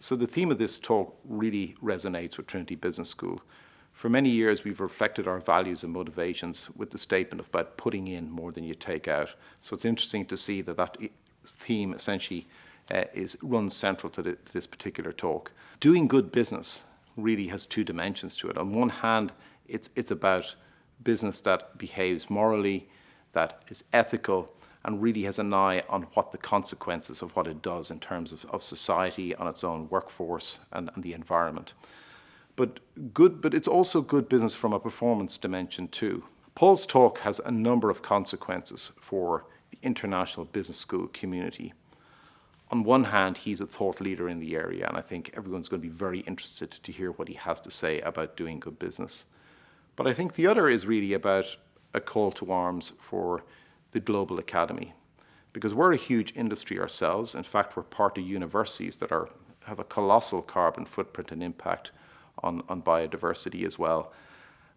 So the theme of this talk really resonates with Trinity Business School. For many years, we've reflected our values and motivations with the statement about putting in more than you take out. So it's interesting to see that that theme essentially runs central to this particular talk. Doing good business really has two dimensions to it. On one hand, it's about business that behaves morally, that is ethical, and really has an eye on what the consequences of what it does in terms of society, on its own workforce and the environment. But it's also good business from a performance dimension too. Paul's talk has a number of consequences for the international business school community. On one hand, he's a thought leader in the area, and I think everyone's going to be very interested to hear what he has to say about doing good business. But I think the other is really about a call to arms for the global academy, because we're a huge industry ourselves. In fact, we're part of universities that have a colossal carbon footprint and impact on biodiversity as well.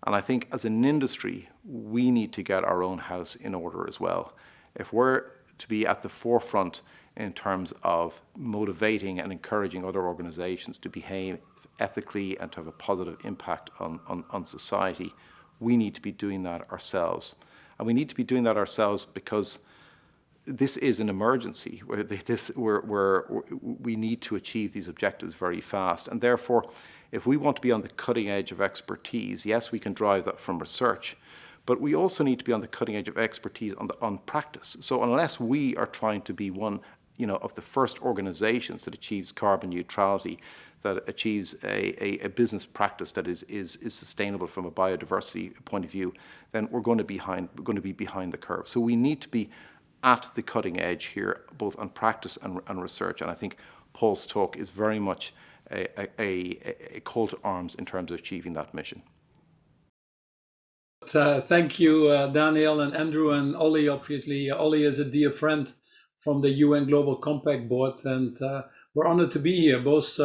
And I think as an industry, we need to get our own house in order as well. If we're to be at the forefront in terms of motivating and encouraging other organizations to behave ethically and to have a positive impact on society, we need to be doing that ourselves. And we need to be doing that ourselves because this is an emergency where we need to achieve these objectives very fast. And therefore, if we want to be on the cutting edge of expertise, yes, we can drive that from research, but we also need to be on the cutting edge of expertise on practice. So unless we are trying to be one of the first organizations that achieves carbon neutrality, that achieves a business practice that is sustainable from a biodiversity point of view, then we're going to be behind the curve. So we need to be at the cutting edge here, both on practice and research. And I think Paul's talk is very much a call to arms in terms of achieving that mission. Thank you, Daniel and Andrew and Ollie. Obviously, Ollie is a dear friend from the UN Global Compact Board, and we're honored to be here, both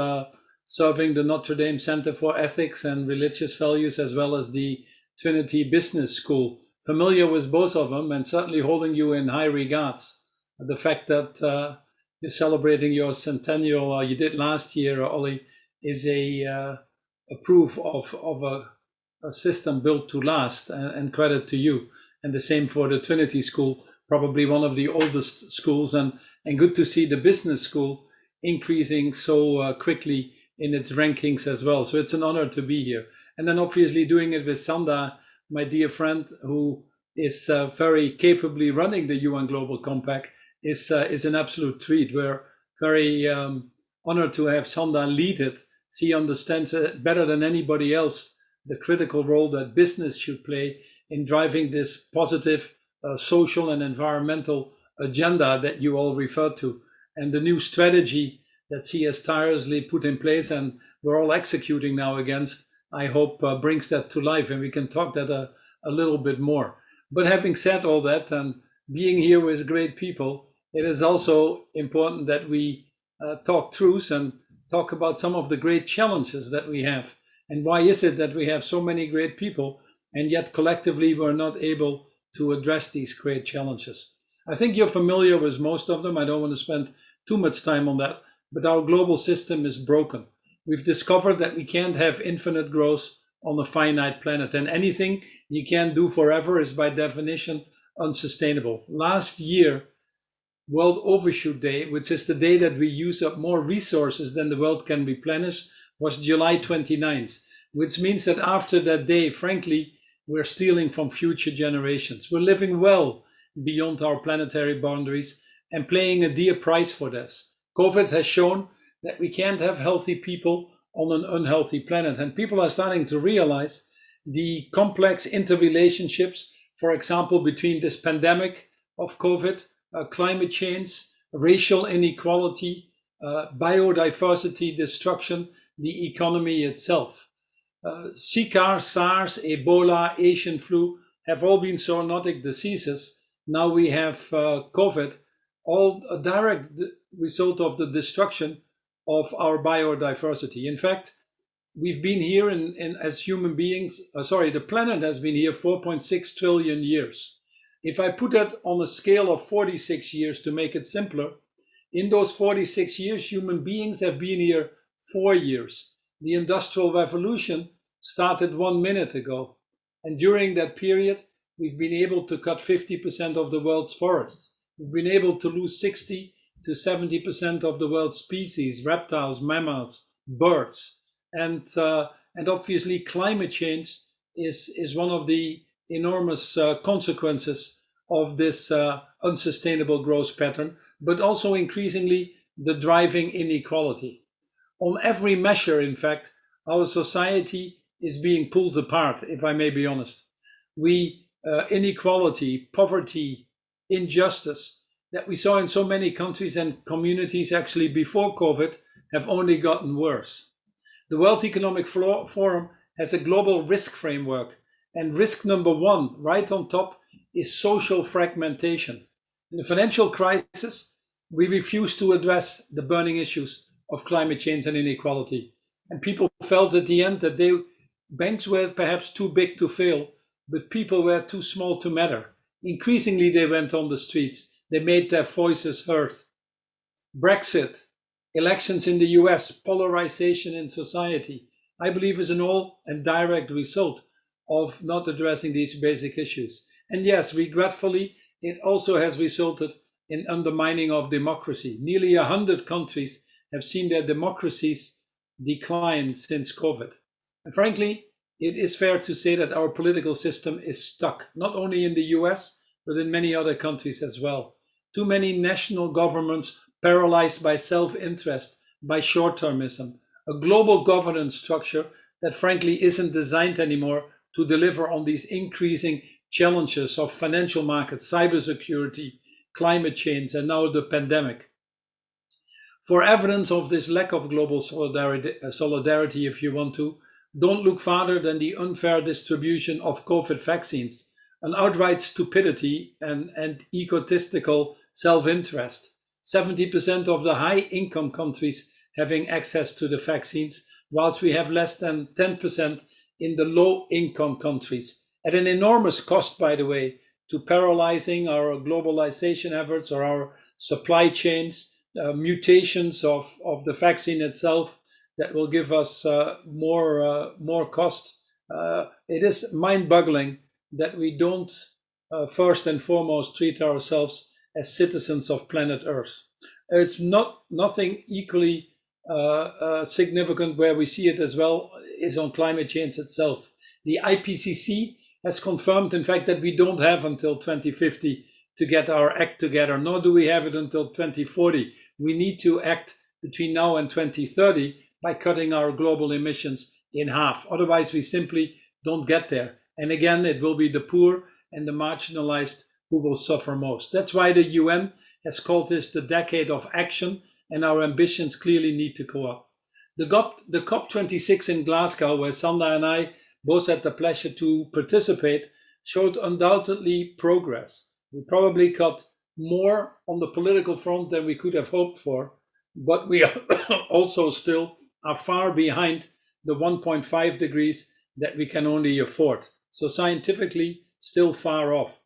serving the Notre Dame Center for Ethics and Religious Values, as well as the Trinity Business School. Familiar with both of them, and certainly holding you in high regards. The fact that you're celebrating your centennial, you did last year, Ollie, is a proof of a system built to last, and credit to you. And the same for the Trinity School, probably one of the oldest schools, and good to see the business school increasing so quickly in its rankings as well. So it's an honor to be here. And then obviously doing it with Sanda, my dear friend, who is very capably running the UN Global Compact, is an absolute treat. We're very honored to have Sanda lead it. She understands better than anybody else the critical role that business should play in driving this positive social and environmental agenda that you all referred to, and the new strategy that she has tirelessly put in place and we're all executing now against, I hope brings that to life, and we can talk that a little bit more. But having said all that, and being here with great people, it is also important that we talk truth and talk about some of the great challenges that we have. And why is it that we have so many great people and yet collectively we're not able to address these great challenges? I think you're familiar with most of them. I don't want to spend too much time on that, but our global system is broken. We've discovered that we can't have infinite growth on a finite planet, and anything you can't do forever is by definition unsustainable. Last year, World Overshoot Day, which is the day that we use up more resources than the world can replenish, was July 29th, which means that after that day, frankly, we're stealing from future generations. We're living well beyond our planetary boundaries and paying a dear price for this. COVID has shown that we can't have healthy people on an unhealthy planet. And people are starting to realize the complex interrelationships, for example, between this pandemic of COVID, climate change, racial inequality, biodiversity destruction, the economy itself. Zika, SARS, Ebola, Asian flu have all been zoonotic diseases. Now we have COVID, all a direct result of the destruction of our biodiversity. In fact, we've been here as human beings, the planet has been here 4.6 trillion years. If I put that on a scale of 46 years to make it simpler, in those 46 years, human beings have been here 4 years. The Industrial Revolution started 1 minute ago. And during that period, we've been able to cut 50% of the world's forests. We've been able to lose 60 to 70% of the world's species, reptiles, mammals, birds. And obviously climate change is one of the enormous consequences of this unsustainable growth pattern, but also increasingly the driving inequality. On every measure, in fact, our society is being pulled apart, if I may be honest. Inequality, poverty, injustice that we saw in so many countries and communities actually before COVID have only gotten worse. The World Economic Forum has a global risk framework, and risk number 1, right on top, is social fragmentation. In the financial crisis, we refuse to address the burning issues of climate change and inequality. And people felt at the end that banks were perhaps too big to fail, but people were too small to matter. Increasingly, they went on the streets. They made their voices heard. Brexit, elections in the US, polarization in society, I believe is an all and direct result of not addressing these basic issues. And yes, regretfully, it also has resulted in undermining of democracy. Nearly 100 countries have seen their democracies decline since COVID. And frankly, it is fair to say that our political system is stuck, not only in the US, but in many other countries as well. Too many national governments paralyzed by self-interest, by short-termism, a global governance structure that frankly isn't designed anymore to deliver on these increasing challenges of financial markets, cybersecurity, climate change, and now the pandemic. For evidence of this lack of global solidarity, if you want to, don't look farther than the unfair distribution of COVID vaccines, an outright stupidity and egotistical self-interest. 70% of the high-income countries having access to the vaccines, whilst we have less than 10% in the low-income countries. At an enormous cost, by the way, to paralyzing our globalization efforts or our supply chains, mutations of the vaccine itself that will give us more cost. It is mind-boggling that we don't first and foremost treat ourselves as citizens of planet Earth. It's nothing equally significant where we see it as well is on climate change itself. The IPCC has confirmed, in fact, that we don't have until 2050 to get our act together, nor do we have it until 2040. We need to act between now and 2030 by cutting our global emissions in half. Otherwise, we simply don't get there. And again, it will be the poor and the marginalized who will suffer most. That's why the UN has called this the decade of action, and our ambitions clearly need to go up. The COP26 in Glasgow, where Sanda and I both had the pleasure to participate, showed undoubtedly progress. We probably got more on the political front than we could have hoped for, but we also still are far behind the 1.5 degrees that we can only afford. So scientifically, still far off.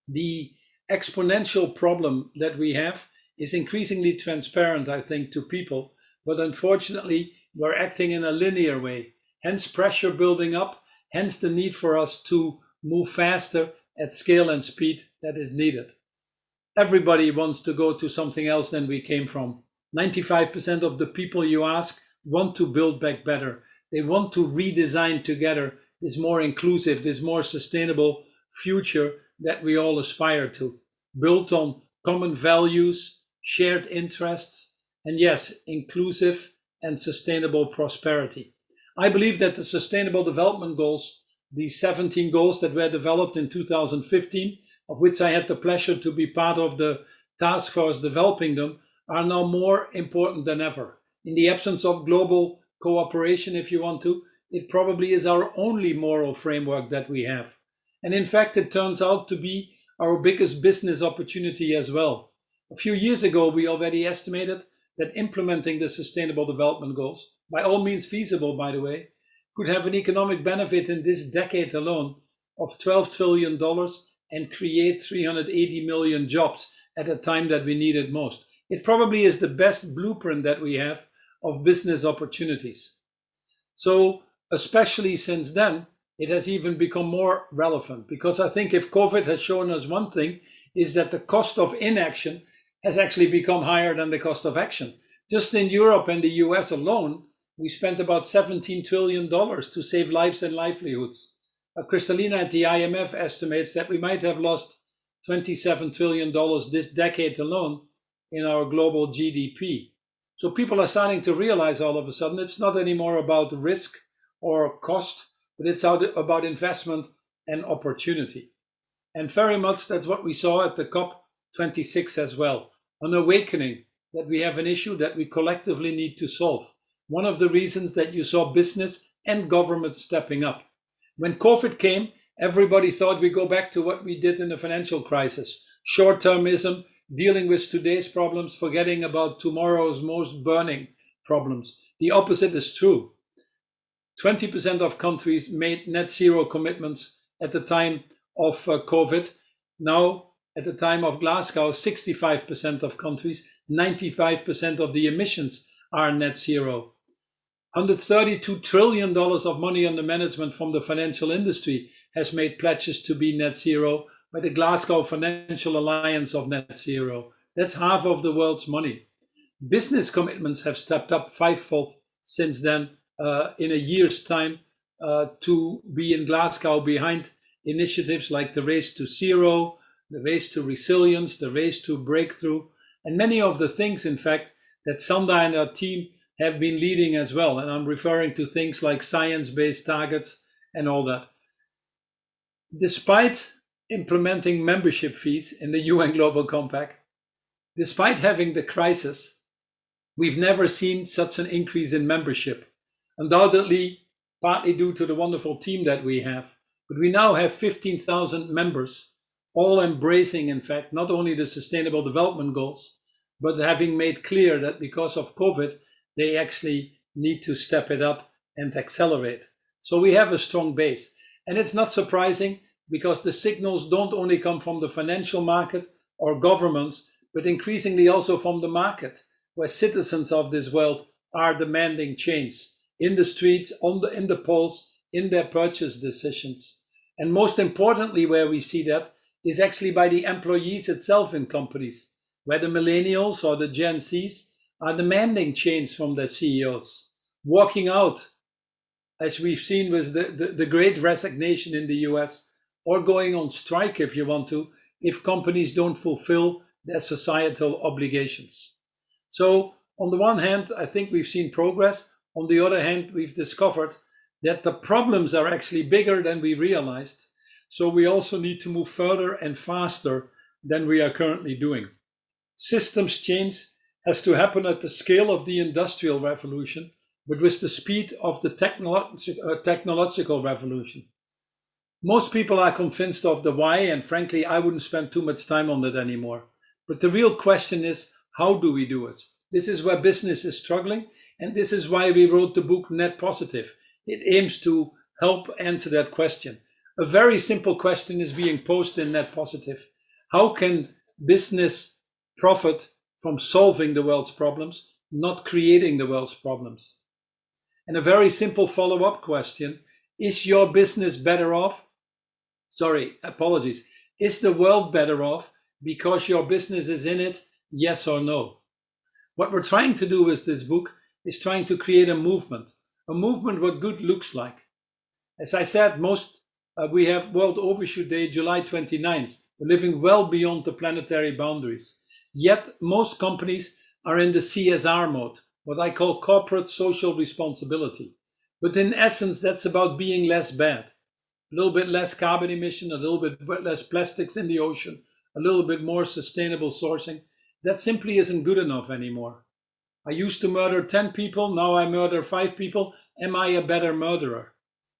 The exponential problem that we have is increasingly transparent, I think, to people, but unfortunately, we're acting in a linear way. Hence pressure building up, hence the need for us to move faster at scale and speed that is needed. Everybody wants to go to something else than we came from. 95% of the people you ask want to build back better. They want to redesign together this more inclusive, this more sustainable future that we all aspire to, built on common values, shared interests, and yes, inclusive and sustainable prosperity. I believe that the Sustainable Development Goals, the 17 goals that were developed in 2015, of which I had the pleasure to be part of the task force developing them, are now more important than ever. In the absence of global cooperation, if you want to, it probably is our only moral framework that we have. And in fact, it turns out to be our biggest business opportunity as well. A few years ago, we already estimated that implementing the Sustainable Development Goals, by all means feasible, by the way, could have an economic benefit in this decade alone of $12 trillion and create 380 million jobs at a time that we need it most. It probably is the best blueprint that we have of business opportunities. So especially since then, it has even become more relevant, because I think if COVID has shown us one thing, is that the cost of inaction has actually become higher than the cost of action. Just in Europe and the US alone, we spent about $17 trillion to save lives and livelihoods. Kristalina at the IMF estimates that we might have lost $27 trillion this decade alone in our global GDP. So people are starting to realize all of a sudden it's not anymore about risk or cost, but it's about investment and opportunity. And very much that's what we saw at the COP26 as well, an awakening that we have an issue that we collectively need to solve. One of the reasons that you saw business and government stepping up. When COVID came, everybody thought we go back to what we did in the financial crisis. Short-termism, dealing with today's problems, forgetting about tomorrow's most burning problems. The opposite is true. 20% of countries made net zero commitments at the time of COVID. Now, at the time of Glasgow, 65% of countries, 95% of the emissions are net zero. $132 trillion of money under management from the financial industry has made pledges to be net zero by the Glasgow Financial Alliance of Net Zero. That's half of the world's money. Business commitments have stepped up fivefold since then in a year's time to be in Glasgow behind initiatives like the Race to Zero, the Race to Resilience, the Race to Breakthrough, and many of the things, in fact, that Sanda and her team have been leading as well. And I'm referring to things like science-based targets and all that. Despite implementing membership fees in the UN Global Compact, despite having the crisis, we've never seen such an increase in membership. Undoubtedly, partly due to the wonderful team that we have. But we now have 15,000 members, all embracing, in fact, not only the Sustainable Development Goals, but having made clear that because of COVID, they actually need to step it up and accelerate. So we have a strong base. And it's not surprising, because the signals don't only come from the financial market or governments, but increasingly also from the market, where citizens of this world are demanding change in the streets, in the polls, in their purchase decisions. And most importantly, where we see that is actually by the employees itself in companies, where the millennials or the Gen Zs are demanding change from their CEOs, walking out, as we've seen with the great resignation in the US, or going on strike if you want to, if companies don't fulfill their societal obligations. So on the one hand, I think we've seen progress. On the other hand, we've discovered that the problems are actually bigger than we realized. So we also need to move further and faster than we are currently doing. Systems change has to happen at the scale of the industrial revolution, but with the speed of the technological revolution. Most people are convinced of the why, and frankly, I wouldn't spend too much time on that anymore. But the real question is, how do we do it? This is where business is struggling, and this is why we wrote the book Net Positive. It aims to help answer that question. A very simple question is being posed in Net Positive. How can business profit from solving the world's problems, not creating the world's problems? And a very simple follow-up question, is your business better off? Is the world better off because your business is in it? Yes or no? What we're trying to do with this book is trying to create a movement what good looks like. As I said, we have World Overshoot Day, July 29th. We're living well beyond the planetary boundaries. Yet most companies are in the CSR mode, what I call corporate social responsibility. But in essence, that's about being less bad. A little bit less carbon emission, a little bit less plastics in the ocean, a little bit more sustainable sourcing. That simply isn't good enough anymore. I used to murder 10 people, now I murder 5 people. Am I a better murderer?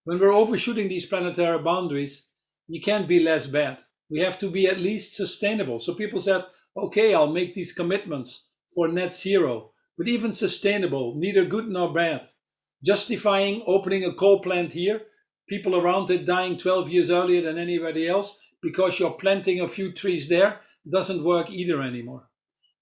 When we're overshooting these planetary boundaries, you can't be less bad. We have to be at least sustainable. So people said, okay, I'll make these commitments for net zero, but even sustainable, neither good nor bad. Justifying opening a coal plant here, people around it dying 12 years earlier than anybody else because you're planting a few trees there, doesn't work either anymore.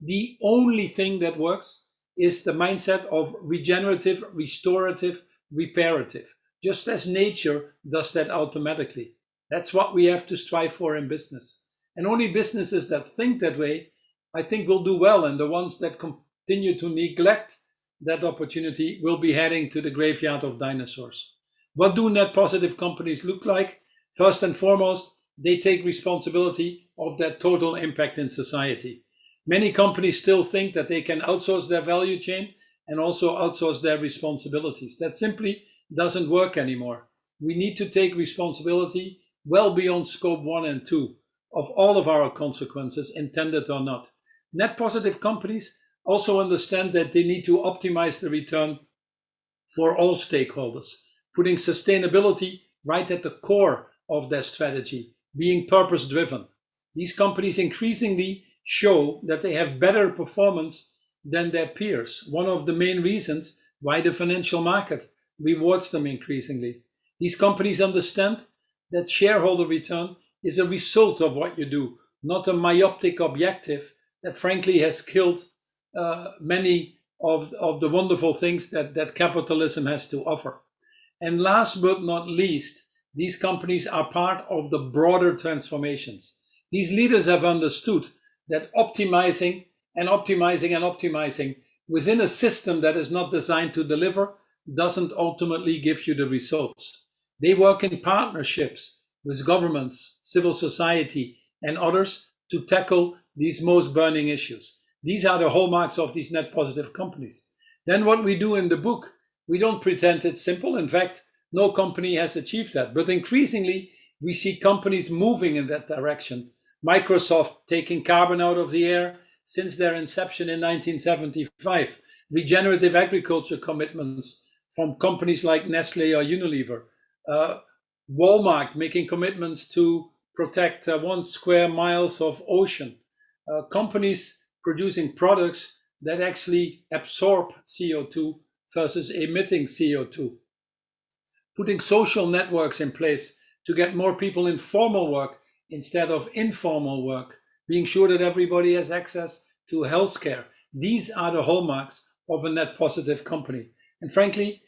The only thing that works is the mindset of regenerative, restorative, reparative, just as nature does that automatically. That's what we have to strive for in business. And only businesses that think that way, I think, will do well. And the ones that continue to neglect that opportunity will be heading to the graveyard of dinosaurs. What do net positive companies look like? First and foremost, they take responsibility of their total impact in society. Many companies still think that they can outsource their value chain and also outsource their responsibilities. That simply doesn't work anymore. We need to take responsibility well beyond scope 1 and 2 of all of our consequences, intended or not. Net positive companies also understand that they need to optimize the return for all stakeholders, putting sustainability right at the core of their strategy, being purpose-driven. These companies increasingly show that they have better performance than their peers, one of the main reasons why the financial market rewards them increasingly. These companies understand that shareholder return is a result of what you do, not a myopic objective that frankly has killed many of the wonderful things that capitalism has to offer. And last but not least, these companies are part of the broader transformations. These leaders have understood that optimizing and optimizing and optimizing within a system that is not designed to deliver doesn't ultimately give you the results. They work in partnerships with governments, civil society, and others to tackle these most burning issues. These are the hallmarks of these net positive companies. Then what we do in the book, we don't pretend it's simple. In fact, no company has achieved that. But increasingly, we see companies moving in that direction. Microsoft taking carbon out of the air since their inception in 1975. Regenerative agriculture commitments from companies like Nestle or Unilever. Walmart making commitments to protect 1 square miles of ocean. Companies producing products that actually absorb CO2 versus emitting CO2. Putting social networks in place to get more people in formal work instead of informal work, being sure that everybody has access to healthcare. These are the hallmarks of a net positive company. And frankly,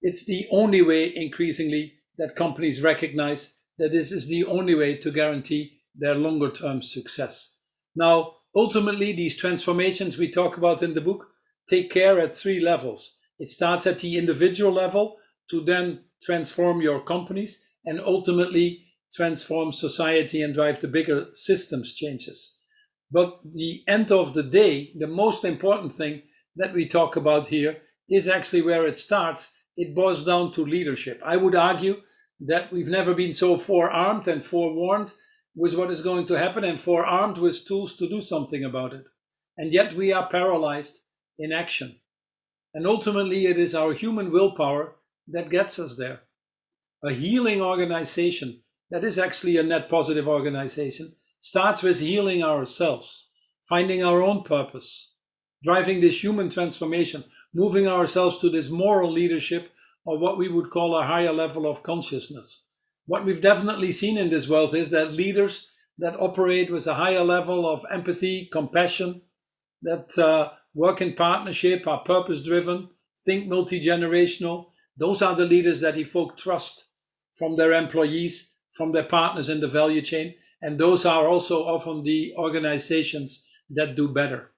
it's the only way increasingly that companies recognize that this is the only way to guarantee their longer term success. Now, ultimately, these transformations we talk about in the book take care at 3 levels. It starts at the individual level to then transform your companies and ultimately transform society and drive the bigger systems changes. But the end of the day, the most important thing that we talk about here is actually where it starts. It boils down to leadership. I would argue that we've never been so forearmed and forewarned with what is going to happen and forearmed with tools to do something about it. And yet we are paralyzed in action. And ultimately, it is our human willpower that gets us there. A healing organization that is actually a net positive organization starts with healing ourselves, finding our own purpose, driving this human transformation, moving ourselves to this moral leadership or what we would call a higher level of consciousness. What we've definitely seen in this world is that leaders that operate with a higher level of empathy, compassion, that work in partnership, are purpose-driven, think multi-generational, those are the leaders that evoke trust from their employees, from their partners in the value chain, and those are also often the organizations that do better.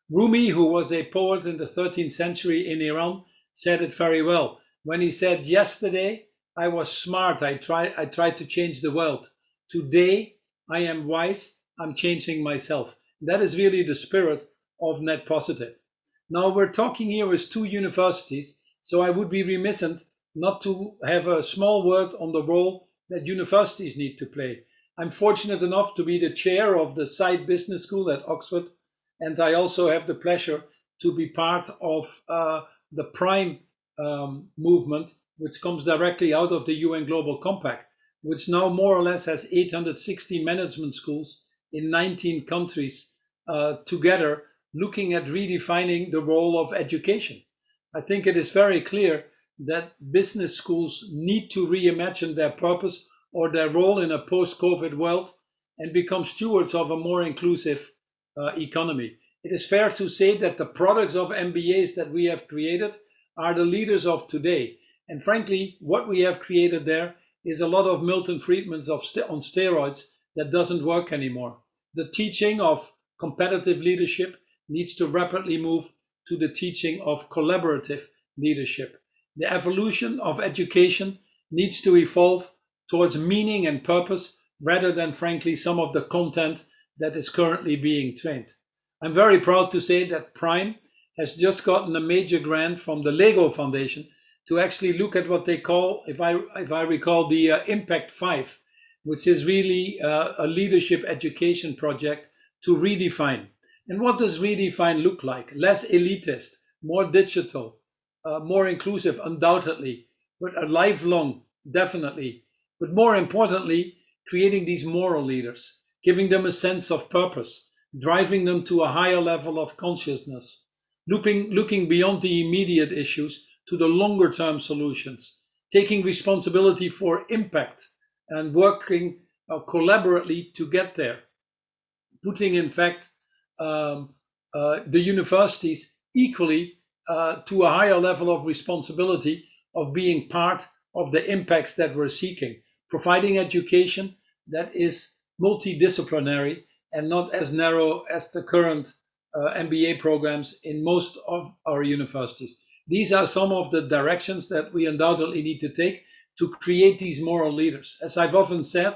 Rumi, who was a poet in the 13th century in Iran, said it very well when he said, "Yesterday I was smart, I tried to change the world. Today I am wise, I'm changing myself." That is really the spirit of net positive. Now we're talking here with 2 universities, so I would be remiss not to have a small word on the role that universities need to play. I'm fortunate enough to be the chair of the Side Business School at Oxford, and I also have the pleasure to be part of the Prime movement, which comes directly out of the UN Global Compact, which now more or less has 860 management schools in 19 countries together, looking at redefining the role of education. I think it is very clear that business schools need to reimagine their purpose or their role in a post-COVID world and become stewards of a more inclusive economy. it is fair to say that the products of MBAs that we have created are the leaders of today. And frankly, what we have created there is a lot of Milton Friedman's on steroids that doesn't work anymore. The teaching of competitive leadership needs to rapidly move to the teaching of collaborative leadership. The evolution of education needs to evolve towards meaning and purpose rather than, frankly, some of the content that is currently being trained. I'm very proud to say that Prime has just gotten a major grant from the Lego Foundation to actually look at what they call, if I recall, the Impact 5, which is really a leadership education project to redefine. And what does redefine look like? Less elitist, more digital, more inclusive, undoubtedly, but a lifelong, definitely. But more importantly, creating these moral leaders, giving them a sense of purpose, driving them to a higher level of consciousness, looking beyond the immediate issues to the longer term solutions, taking responsibility for impact and working collaboratively to get there, putting, in fact, the universities equally to a higher level of responsibility of being part of the impacts that we're seeking, providing education that is multidisciplinary and not as narrow as the current MBA programs in most of our universities. These are some of the directions that we undoubtedly need to take to create these moral leaders. As I've often said,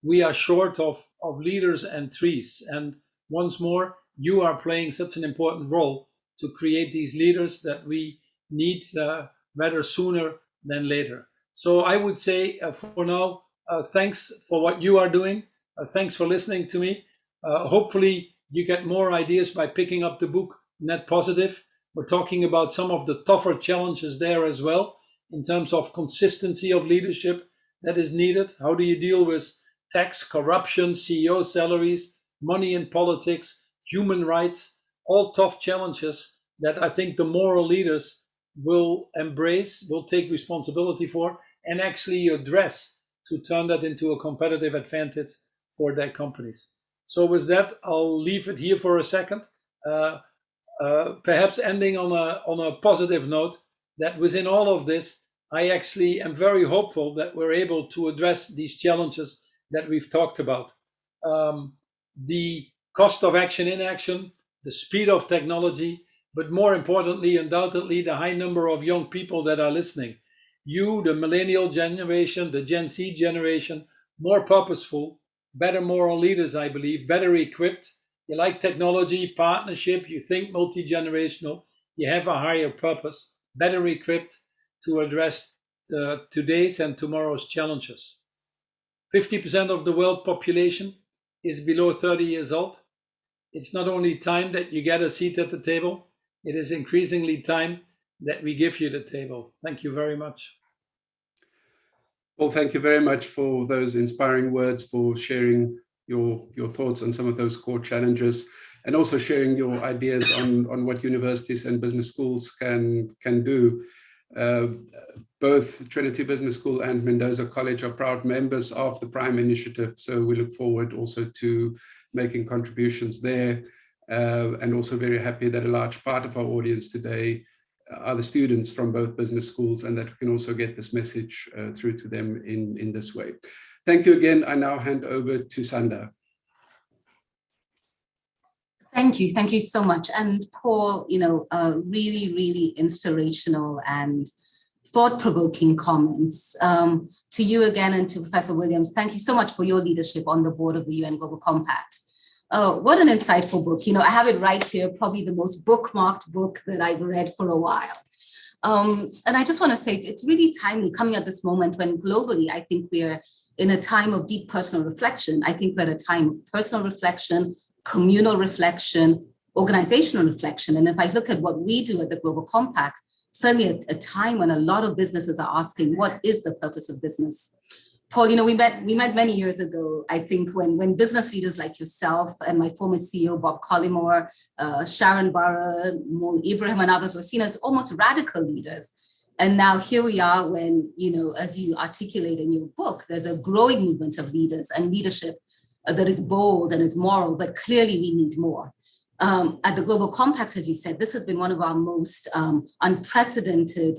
we are short of leaders and trees. And once more, you are playing such an important role to create these leaders that we need rather sooner than later. So I would say for now, thanks for what you are doing. Thanks for listening to me. Hopefully you get more ideas by picking up the book Net Positive. We're talking about some of the tougher challenges there as well in terms of consistency of leadership that is needed. How do you deal with tax, corruption, CEO salaries, money in politics, human rights, all tough challenges that I think the moral leaders will embrace, will take responsibility for, and actually address to turn that into a competitive advantage for their companies. So with that, I'll leave it here for a second, perhaps ending on a positive note that within all of this, I actually am very hopeful that we're able to address these challenges that we've talked about. The cost of action, inaction, the speed of technology, but more importantly, undoubtedly, the high number of young people that are listening. You, the millennial generation, the Gen Z generation, more purposeful, better moral leaders, I believe, better equipped. You like technology, partnership, you think multi-generational, you have a higher purpose, better equipped to address today's and tomorrow's challenges. 50% of the world population is below 30 years old. It's not only time that you get a seat at the table, it is increasingly time that we give you the table. Thank you very much. Well, thank you very much for those inspiring words, for sharing your thoughts on some of those core challenges, and also sharing your ideas on what universities and business schools can do. Both Trinity Business School and Mendoza College are proud members of the Prime Initiative, so we look forward also to making contributions there, and also very happy that a large part of our audience today are the students from both business schools, and that we can also get this message through to them in this way. Thank you again. I now hand over to Sanda. Thank you so much. And Paul, really, really inspirational and thought-provoking comments. To you again and to Professor Williams, thank you so much for your leadership on the board of the UN Global Compact. What an insightful book. I have it right here, probably the most bookmarked book that I've read for a while. And I just want to say it's really timely coming at this moment when globally, I think we're in a time of deep personal reflection. I think we're at a time of personal reflection, communal reflection, organizational reflection. And if I look at what we do at the Global Compact, certainly at a time when a lot of businesses are asking, what is the purpose of business? Paul, we met many years ago, I think, when business leaders like yourself and my former CEO, Bob Collymore, Sharon Barra, Mo Ibrahim, and others were seen as almost radical leaders. And now here we are when, as you articulate in your book, there's a growing movement of leaders and leadership that is bold and is moral, but clearly we need more. At the Global Compact, as you said, this has been one of our most unprecedented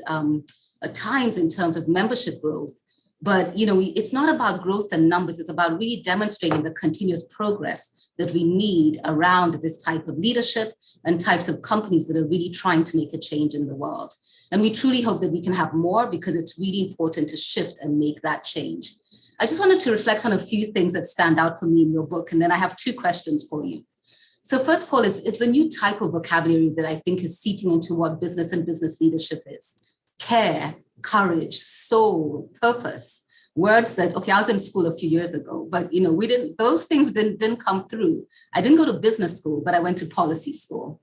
times in terms of membership growth. But it's not about growth and numbers, it's about really demonstrating the continuous progress that we need around this type of leadership and types of companies that are really trying to make a change in the world. And we truly hope that we can have more, because it's really important to shift and make that change. I just wanted to reflect on a few things that stand out for me in your book, and then I have two questions for you. So first, Paul, is the new type of vocabulary that I think is seeping into what business and business leadership is. Care, courage, soul, purpose. Words that, okay, I was in school a few years ago, but those things didn't come through. I didn't go to business school, but I went to policy school.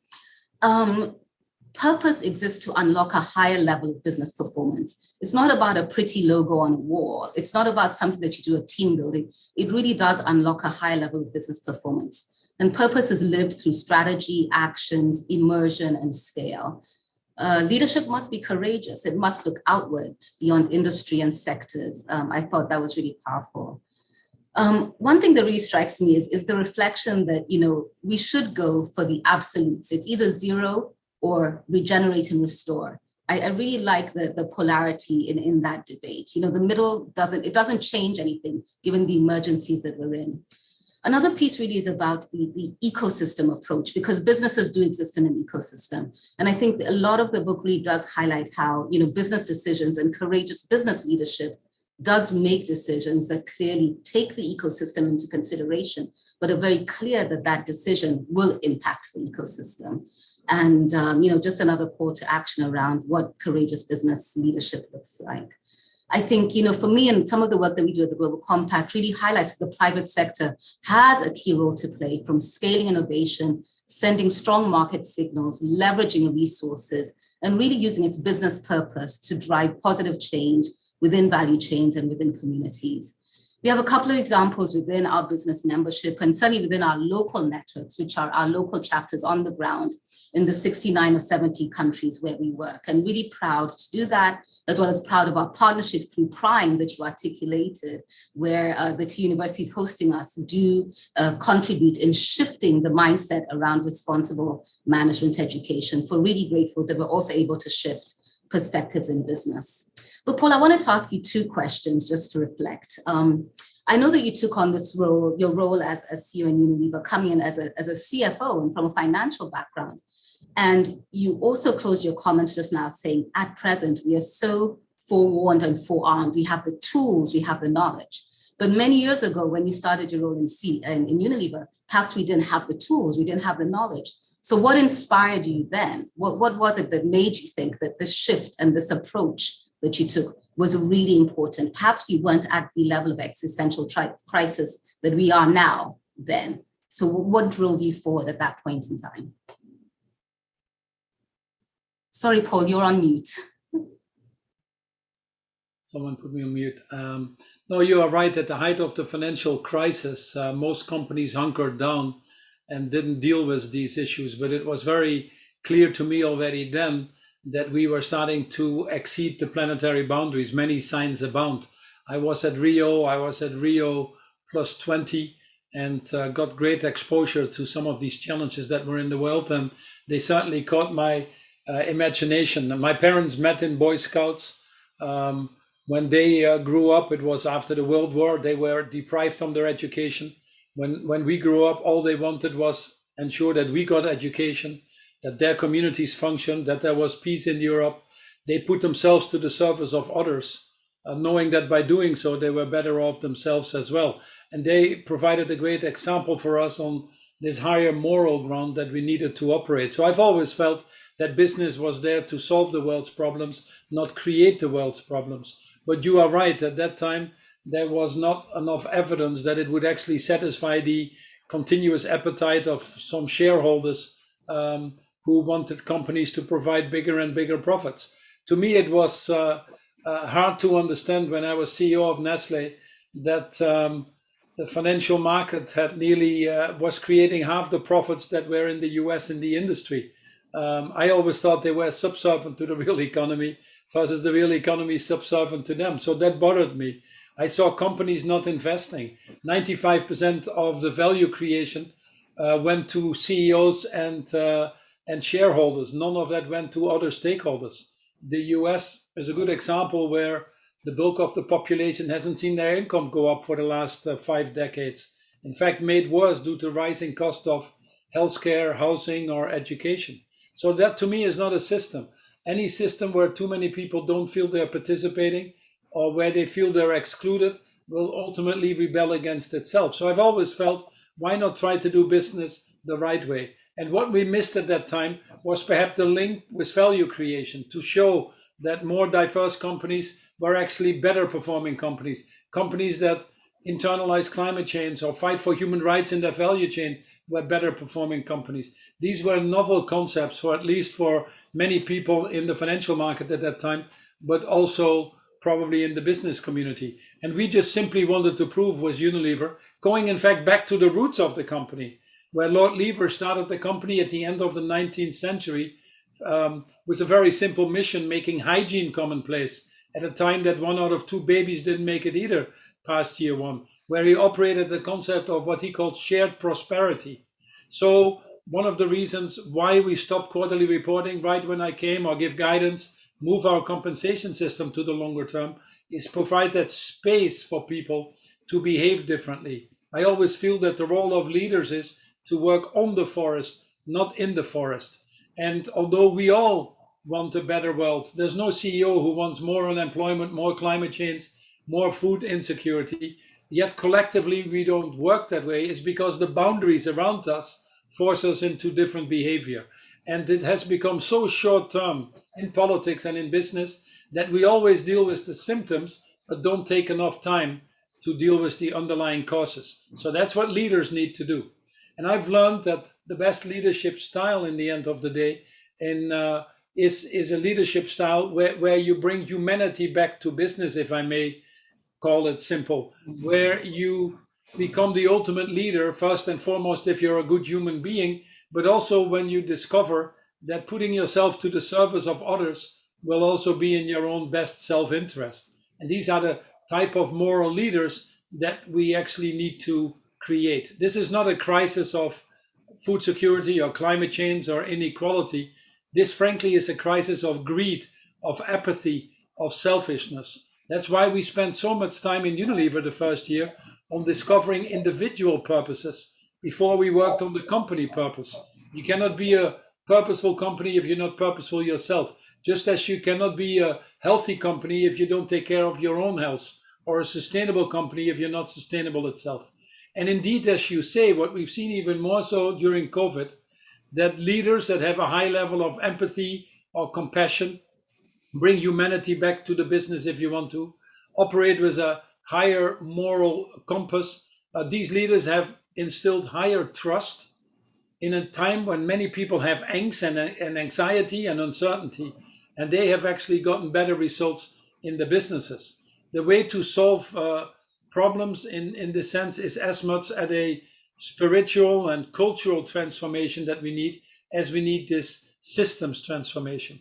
Purpose exists to unlock a higher level of business performance. It's not about a pretty logo on a wall. It's not about something that you do a team building. It really does unlock a higher level of business performance. And purpose is lived through strategy, actions, immersion, and scale. Leadership must be courageous. It must look outward beyond industry and sectors. I thought that was really powerful. One thing that really strikes me is the reflection that, we should go for the absolutes. It's either zero or regenerate and restore. I really like the polarity in that debate. The middle doesn't change anything given the emergencies that we're in. Another piece really is about the ecosystem approach, because businesses do exist in an ecosystem. And I think a lot of the book really does highlight how, business decisions and courageous business leadership does make decisions that clearly take the ecosystem into consideration, but are very clear that that decision will impact the ecosystem. And, just another call to action around what courageous business leadership looks like. I think, for me, and some of the work that we do at the Global Compact really highlights that the private sector has a key role to play, from scaling innovation, sending strong market signals, leveraging resources, and really using its business purpose to drive positive change within value chains and within communities. We have a couple of examples within our business membership, and certainly within our local networks, which are our local chapters on the ground in the 69 or 70 countries where we work, and really proud to do that, as well as proud of our partnership through Prime that you articulated, where the two universities hosting us do contribute in shifting the mindset around responsible management education. For really grateful that we're also able to shift perspectives in business. But Paul, I wanted to ask you two questions just to reflect. I know that you took on this role, your role as CEO in Unilever, coming in as a CFO and from a financial background. And you also closed your comments just now saying, at present, we are so forewarned and forearmed. We have the tools, we have the knowledge. But many years ago, when you started your role in Unilever, perhaps we didn't have the tools, we didn't have the knowledge. So what inspired you then? What was it that made you think that this shift and this approach that you took was really important? Perhaps you weren't at the level of existential crisis that we are now then. So what drove you forward at that point in time? Sorry, Paul, you're on mute. Someone put me on mute. No, you are right. At the height of the financial crisis, most companies hunkered down and didn't deal with these issues. But it was very clear to me already then that we were starting to exceed the planetary boundaries. Many signs abound. I was at Rio plus 20 and got great exposure to some of these challenges that were in the world. And they certainly caught my imagination. My parents met in Boy Scouts. When they grew up, it was after the World War. They were deprived from their education. When we grew up, all they wanted was ensure that we got education, that their communities functioned, that there was peace in Europe. They put themselves to the service of others, knowing that by doing so, they were better off themselves as well. And they provided a great example for us on this higher moral ground that we needed to operate. So I've always felt that business was there to solve the world's problems, not create the world's problems. But you are right, at that time, there was not enough evidence that it would actually satisfy the continuous appetite of some shareholders who wanted companies to provide bigger and bigger profits. To me, it was hard to understand when I was CEO of Nestle that the financial market had nearly was creating half the profits that were in the US in the industry. I always thought they were subservient to the real economy versus the real economy subservient to them. So that bothered me. I saw companies not investing. 95% of the value creation went to CEOs and shareholders. None of that went to other stakeholders. The US is a good example where the bulk of the population hasn't seen their income go up for the last 5 decades. In fact, made worse due to rising cost of healthcare, housing, or education. So that to me is not a system. Any system where too many people don't feel they're participating or where they feel they're excluded will ultimately rebel against itself. So I've always felt, why not try to do business the right way? And what we missed at that time was perhaps the link with value creation to show that more diverse companies were actually better performing companies, companies that internalize climate change or fight for human rights in their value chain were better performing companies. These were novel concepts for at least for many people in the financial market at that time, but also probably in the business community. And we just simply wanted to prove with Unilever, going in fact back to the roots of the company, where Lord Lever started the company at the end of the 19th century with a very simple mission, making hygiene commonplace at a time that 1 out of 2 babies didn't make it either past year 1, where he operated the concept of what he called shared prosperity. So one of the reasons why we stopped quarterly reporting right when I came, or give guidance, move our compensation system to the longer term, is provide that space for people to behave differently. I always feel that the role of leaders is to work on the forest, not in the forest. And although we all want a better world, there's no CEO who wants more unemployment, more climate change, more food insecurity, yet collectively we don't work that way, is because the boundaries around us force us into different behavior. And it has become so short term in politics and in business that we always deal with the symptoms, but don't take enough time to deal with the underlying causes. So that's what leaders need to do. And I've learned that the best leadership style in the end of the day is a leadership style where you bring humanity back to business, if I may call it simple, where you become the ultimate leader, first and foremost, if you're a good human being, but also when you discover that putting yourself to the service of others will also be in your own best self-interest. And these are the type of moral leaders that we actually need to create. This is not a crisis of food security or climate change or inequality. This, frankly, is a crisis of greed, of apathy, of selfishness. That's why we spent so much time in Unilever the first year on discovering individual purposes before we worked on the company purpose. You cannot be a purposeful company if you're not purposeful yourself, just as you cannot be a healthy company if you don't take care of your own health, or a sustainable company if you're not sustainable itself. And indeed, as you say, what we've seen even more so during COVID, that leaders that have a high level of empathy or compassion, bring humanity back to the business if you want to, operate with a higher moral compass. These leaders have instilled higher trust in a time when many people have angst and anxiety and uncertainty, and they have actually gotten better results in the businesses. The way to solve problems in this sense is as much at a spiritual and cultural transformation that we need as we need this systems transformation.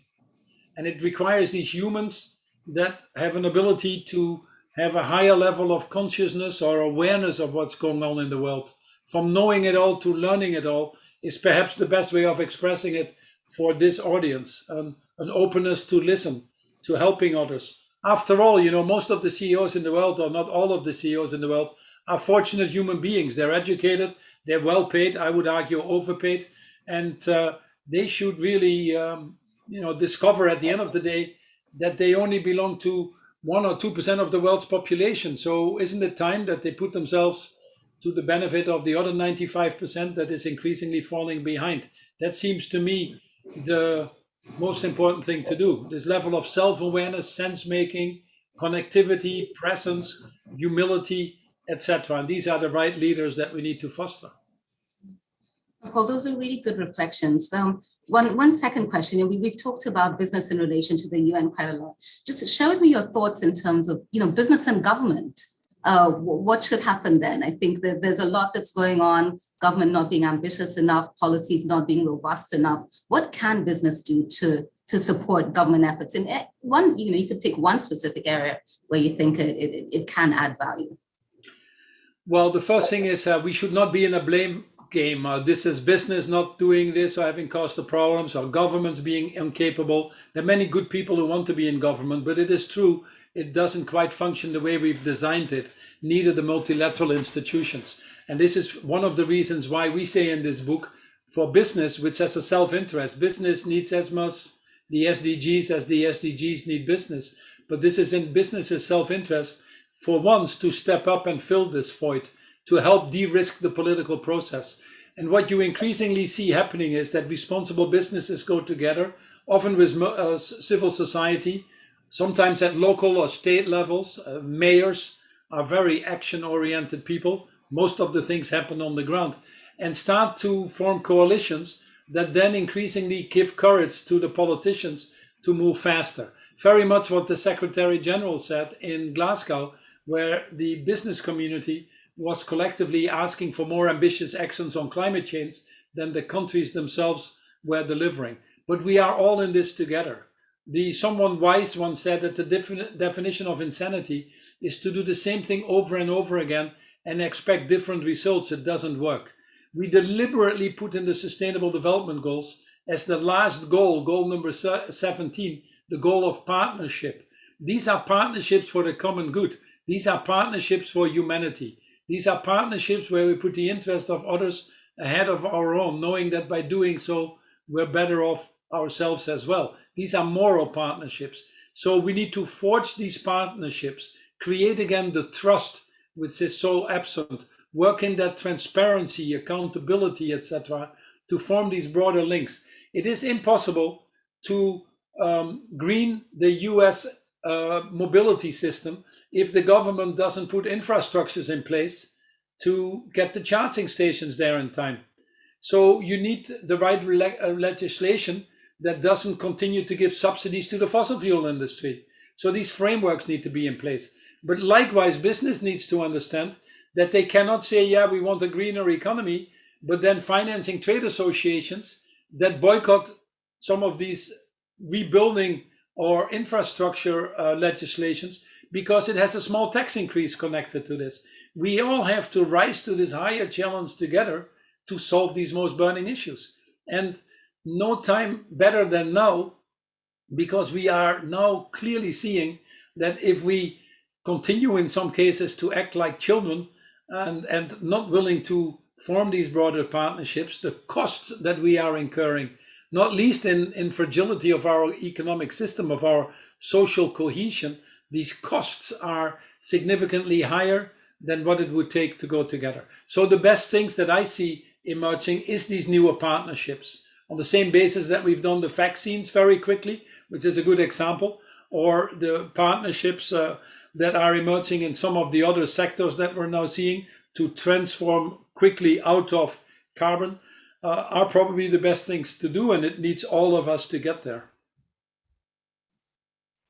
And it requires these humans that have an ability to have a higher level of consciousness or awareness of what's going on in the world. From knowing it all to learning it all is perhaps the best way of expressing it for this audience. An openness to listen, to helping others. After all, most of the CEOs in the world, or not all of the CEOs in the world, are fortunate human beings. They're educated, they're well paid, I would argue overpaid, and they should really discover at the end of the day that they only belong to 1 or 2% of the world's population. So isn't it time that they put themselves to the benefit of the other 95% that is increasingly falling behind? That seems to me the most important thing to do. This level of self-awareness, sense-making, connectivity, presence, humility, etc. And these are the right leaders that we need to foster. Paul, those are really good reflections. One second question, we've talked about business in relation to the UN quite a lot. Just share with me your thoughts in terms of, business and government. What should happen then? I think that there's a lot that's going on, government not being ambitious enough, policies not being robust enough. What can business do to support government efforts? And one, you could pick one specific area where you think it can add value. Well, the first thing is we should not be in a blame game. This is business not doing this or having caused the problems, or governments being incapable. There are many good people who want to be in government, but it is true, it doesn't quite function the way we've designed it, neither the multilateral institutions. And this is one of the reasons why we say in this book, for business, which has a self-interest, business needs as much the SDGs as the SDGs need business. But this is in business's self-interest for once to step up and fill this void, to help de-risk the political process. And what you increasingly see happening is that responsible businesses go together, often with civil society, sometimes at local or state levels. Mayors are very action-oriented people. Most of the things happen on the ground, and start to form coalitions that then increasingly give courage to the politicians to move faster. Very much what the Secretary General said in Glasgow, where the business community was collectively asking for more ambitious actions on climate change than the countries themselves were delivering. But we are all in this together. Someone wise once said that the definition of insanity is to do the same thing over and over again and expect different results. It doesn't work. We deliberately put in the Sustainable Development Goals as the last goal, goal number 17, the goal of partnership. These are partnerships for the common good. These are partnerships for humanity. These are partnerships where we put the interest of others ahead of our own, knowing that by doing so, we're better off ourselves as well. These are moral partnerships. So we need to forge these partnerships, create again the trust which is so absent, work in that transparency, accountability, etc., to form these broader links. It is impossible to green the US mobility system if the government doesn't put infrastructures in place to get the charging stations there in time. So you need the right legislation that doesn't continue to give subsidies to the fossil fuel industry. So these frameworks need to be in place. But likewise, business needs to understand that they cannot say, yeah, we want a greener economy, but then financing trade associations that boycott some of these rebuilding or infrastructure legislations because it has a small tax increase connected to this. We all have to rise to this higher challenge together to solve these most burning issues. And no time better than now, because we are now clearly seeing that if we continue in some cases to act like children and not willing to form these broader partnerships, the costs that we are incurring, not least in fragility of our economic system, of our social cohesion, these costs are significantly higher than what it would take to go together. So the best things that I see emerging is these newer partnerships on the same basis that we've done the vaccines very quickly, which is a good example, or the partnerships that are emerging in some of the other sectors that we're now seeing to transform quickly out of carbon, are probably the best things to do, and it needs all of us to get there.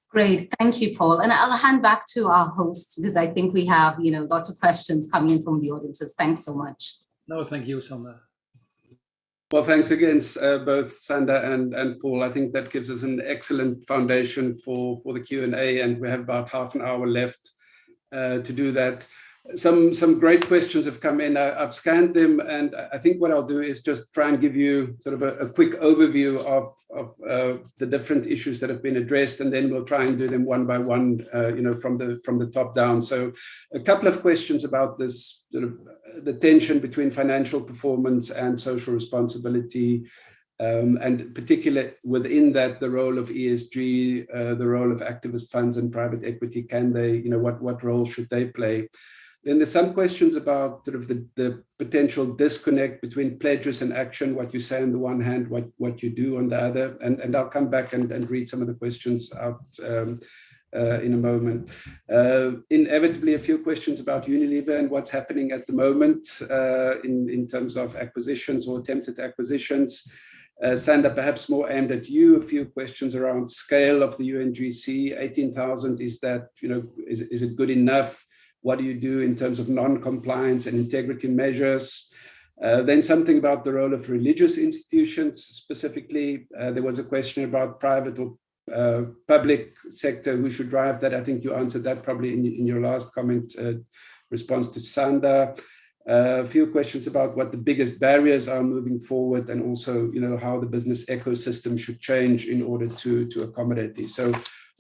Great, thank you, Paul. And I'll hand back to our hosts because I think we have, lots of questions coming in from the audiences. Thanks so much. No, thank you, Sanda. Well, thanks again, both Sanda and Paul. I think that gives us an excellent foundation for the Q&A, and we have about half an hour left to do that. Some great questions have come in. I've scanned them, and I think what I'll do is just try and give you sort of a quick overview of the different issues that have been addressed, and then we'll try and do them one by one, from the top down. So a couple of questions about this sort of the tension between financial performance and social responsibility, and particularly within that, the role of ESG, the role of activist funds and private equity. Can they, what role should they play? Then there's some questions about sort of the potential disconnect between pledges and action, what you say on the one hand, what you do on the other. And I'll come back and read some of the questions out in a moment. Inevitably, a few questions about Unilever and what's happening at the moment in terms of acquisitions or attempted acquisitions. Sanda, perhaps more aimed at you, a few questions around scale of the UNGC, 18,000, is that, is it good enough? What do you do in terms of non-compliance and integrity measures? Then something about the role of religious institutions specifically. There was a question about private or public sector, who should drive that. I think you answered that probably in your last comment response to Sanda. A few questions about what the biggest barriers are moving forward, and also, how the business ecosystem should change in order to accommodate these. So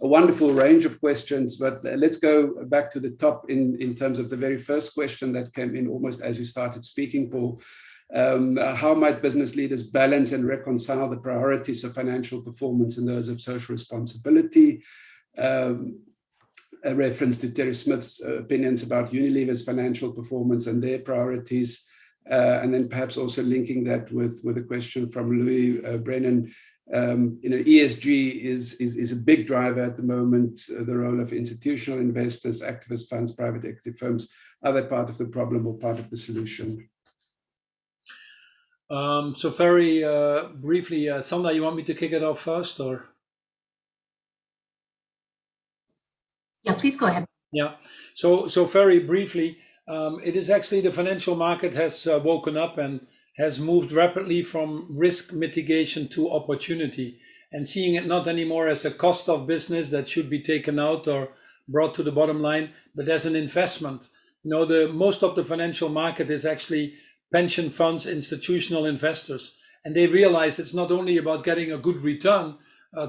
a wonderful range of questions, but let's go back to the top in terms of the very first question that came in almost as you started speaking, Paul. How might business leaders balance and reconcile the priorities of financial performance and those of social responsibility? A reference to Terry Smith's opinions about Unilever's financial performance and their priorities, and then perhaps also linking that with a question from Louis Brennan. ESG is a big driver at the moment. The role of institutional investors, activist funds, private equity firms. Are they part of the problem or part of the solution? So very briefly, Sanda, you want me to kick it off first, or? Yeah, please go ahead. Yeah, so very briefly, it is actually the financial market has woken up and has moved rapidly from risk mitigation to opportunity, and seeing it not anymore as a cost of business that should be taken out or brought to the bottom line, but as an investment. Most of the financial market is actually pension funds, institutional investors, and they realize it's not only about getting a good return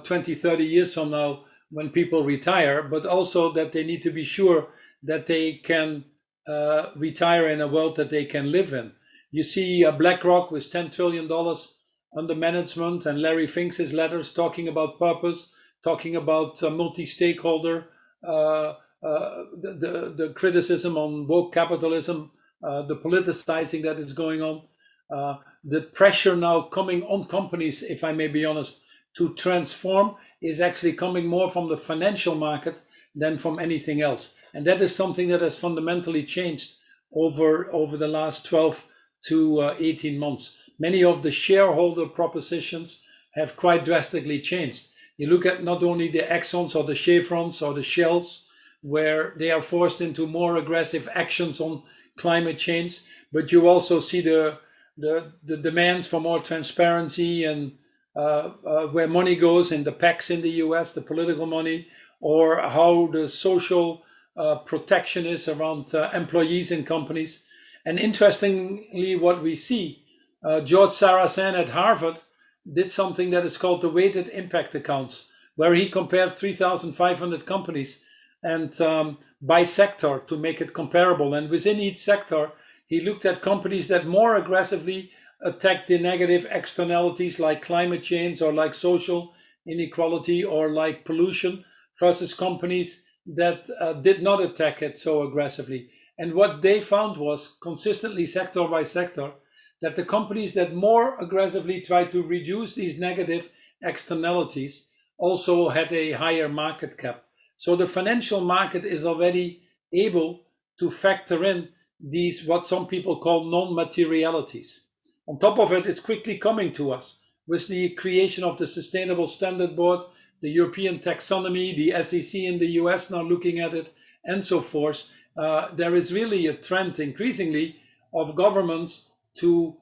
20, 30 years from now, when people retire, but also that they need to be sure that they can retire in a world that they can live in. You see BlackRock with $10 trillion under management, and Larry Fink's letters talking about purpose, talking about multi-stakeholder, the criticism on woke capitalism, the politicizing that is going on, the pressure now coming on companies, if I may be honest, to transform is actually coming more from the financial market than from anything else. And that is something that has fundamentally changed over the last 12 to 18 months. Many of the shareholder propositions have quite drastically changed. You look at not only the Exxons or the Chevrons or the Shells, where they are forced into more aggressive actions on climate change, but you also see the demands for more transparency and where money goes in the PACs in the US, the political money, or how the social protection is around employees in companies. And interestingly, what we see, George Sarasan at Harvard did something that is called the weighted impact accounts, where he compared 3,500 companies and by sector to make it comparable. And within each sector, he looked at companies that more aggressively attack the negative externalities like climate change or like social inequality or like pollution, versus companies that did not attack it so aggressively. And what they found was consistently sector by sector that the companies that more aggressively tried to reduce these negative externalities also had a higher market cap. So the financial market is already able to factor in these, what some people call non-materialities. On top of it, it's quickly coming to us with the creation of the Sustainable Standard Board, the European taxonomy, the SEC in the US now looking at it, and so forth. There is really a trend increasingly of governments to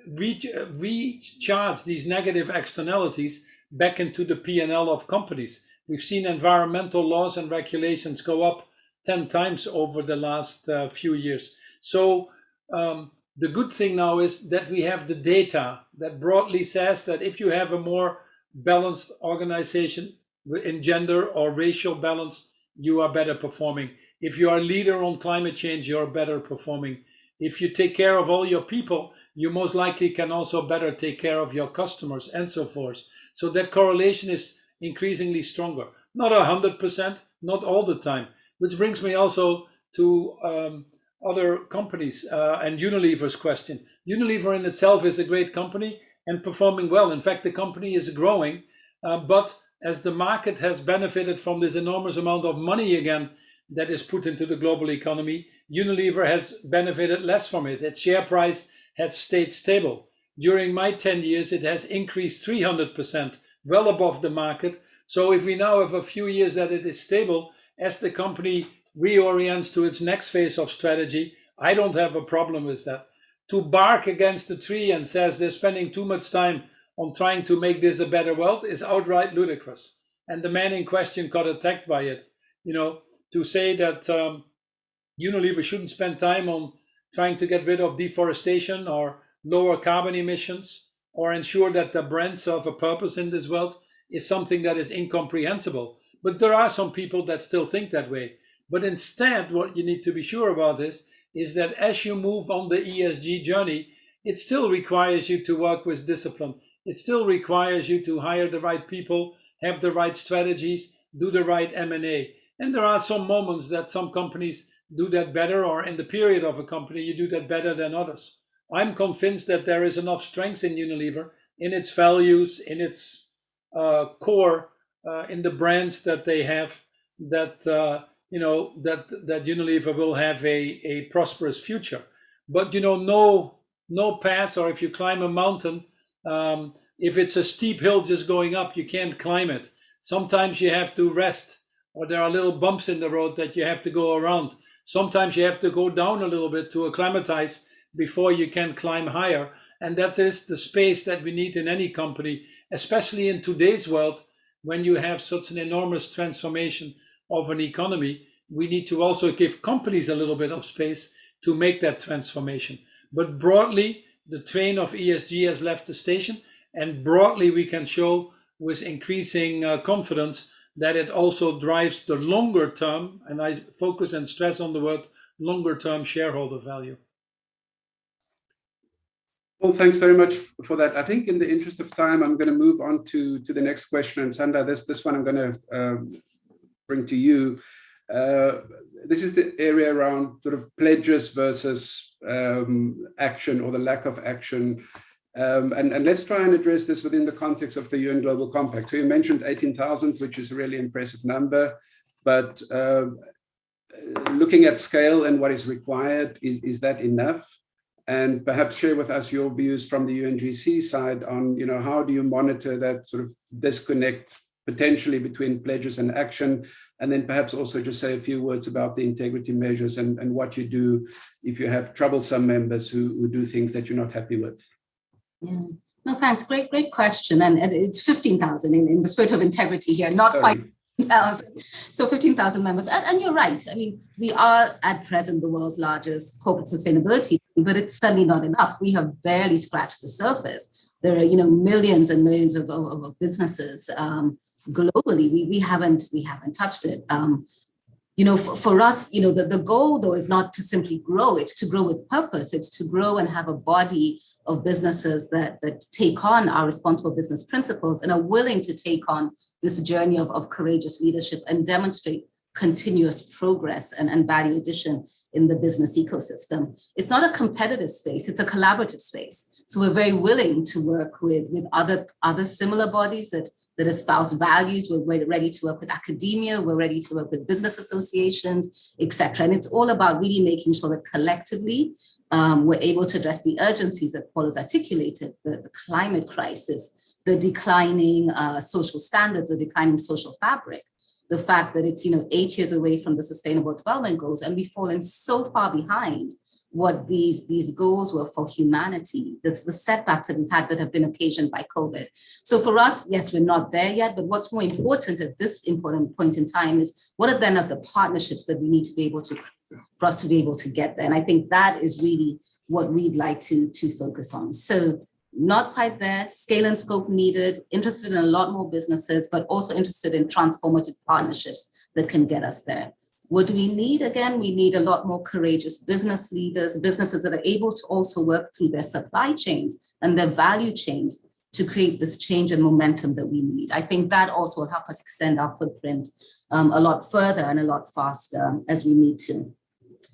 recharge these negative externalities back into the P&L of companies. We've seen environmental laws and regulations go up 10 times over the last few years. So the good thing now is that we have the data that broadly says that if you have a more balanced organization in gender or racial balance, you are better performing. If you are a leader on climate change, you're better performing. If you take care of all your people, you most likely can also better take care of your customers and so forth. So that correlation is increasingly stronger. Not 100%, not all the time. Which brings me also to other companies and Unilever's question. Unilever in itself is a great company and performing well. In fact, the company is growing, but as the market has benefited from this enormous amount of money again that is put into the global economy, Unilever has benefited less from it. Its share price has stayed stable. During my 10 years, it has increased 300%, well above the market. So if we now have a few years that it is stable, as the company reorients to its next phase of strategy, I don't have a problem with that. To bark against the tree and says they're spending too much time on trying to make this a better world is outright ludicrous. And the man in question got attacked by it. To say that Unilever shouldn't spend time on trying to get rid of deforestation or lower carbon emissions or ensure that the brand serve a purpose in this world is something that is incomprehensible. But there are some people that still think that way. But instead, what you need to be sure about is that as you move on the ESG journey, it still requires you to work with discipline. It still requires you to hire the right people, have the right strategies, do the right M&A. And there are some moments that some companies do that better, or in the period of a company, you do that better than others. I'm convinced that there is enough strength in Unilever, in its values, in its core, in the brands that they have, that that Unilever will have a prosperous future. But no pass, or if you climb a mountain, if it's a steep hill just going up, you can't climb it. Sometimes you have to rest, or there are little bumps in the road that you have to go around. Sometimes you have to go down a little bit to acclimatize before you can climb higher. And that is the space that we need in any company, especially in today's world, when you have such an enormous transformation of an economy. We need to also give companies a little bit of space to make that transformation. But broadly, the train of ESG has left the station, and broadly we can show with increasing confidence that it also drives the longer term, and I focus and stress on the word longer term, shareholder value. Well, thanks very much for that. I think in the interest of time, I'm going to move on to the next question. And Sanda, this one I'm going to bring to you. This is the area around sort of pledges versus action, or the lack of action. And let's try and address this within the context of the UN Global Compact. So you mentioned 18,000, which is a really impressive number, but looking at scale and what is required, is that enough? And perhaps share with us your views from the UNGC side on, how do you monitor that sort of disconnect potentially between pledges and action? And then perhaps also just say a few words about the integrity measures and what you do if you have troublesome members who do things that you're not happy with. Yeah. No, thanks. Great question. And it's 15,000 in the spirit of integrity here, not 5,000. So 15,000 members. And you're right. I mean, we are at present the world's largest corporate sustainability, but it's certainly not enough. We have barely scratched the surface. There are, millions and millions of businesses globally. We haven't touched it. For us, the goal, though, is not to simply grow. It's to grow with purpose. It's to grow and have a body of businesses that take on our responsible business principles and are willing to take on this journey of courageous leadership and demonstrate continuous progress and value addition in the business ecosystem. It's not a competitive space. It's a collaborative space. So we're very willing to work with other similar bodies that espouse values. We're ready to work with academia, we're ready to work with business associations, etc. And it's all about really making sure that collectively we're able to address the urgencies that Paul has articulated, the climate crisis, the declining social standards, the declining social fabric, the fact that it's 8 years away from the Sustainable Development Goals, and we've fallen so far behind what these goals were for humanity. That's the setbacks that we've had that have been occasioned by COVID. So for us, yes, we're not there yet, but what's more important at this important point in time is what are then the partnerships that we need to be able to, for us to be able to get there. And I think that is really what we'd like to focus on. So not quite there, scale and scope needed, interested in a lot more businesses, but also interested in transformative partnerships that can get us there. What do we need? Again, we need a lot more courageous business leaders, businesses that are able to also work through their supply chains and their value chains to create this change and momentum that we need. I think that also will help us extend our footprint a lot further and a lot faster as we need to.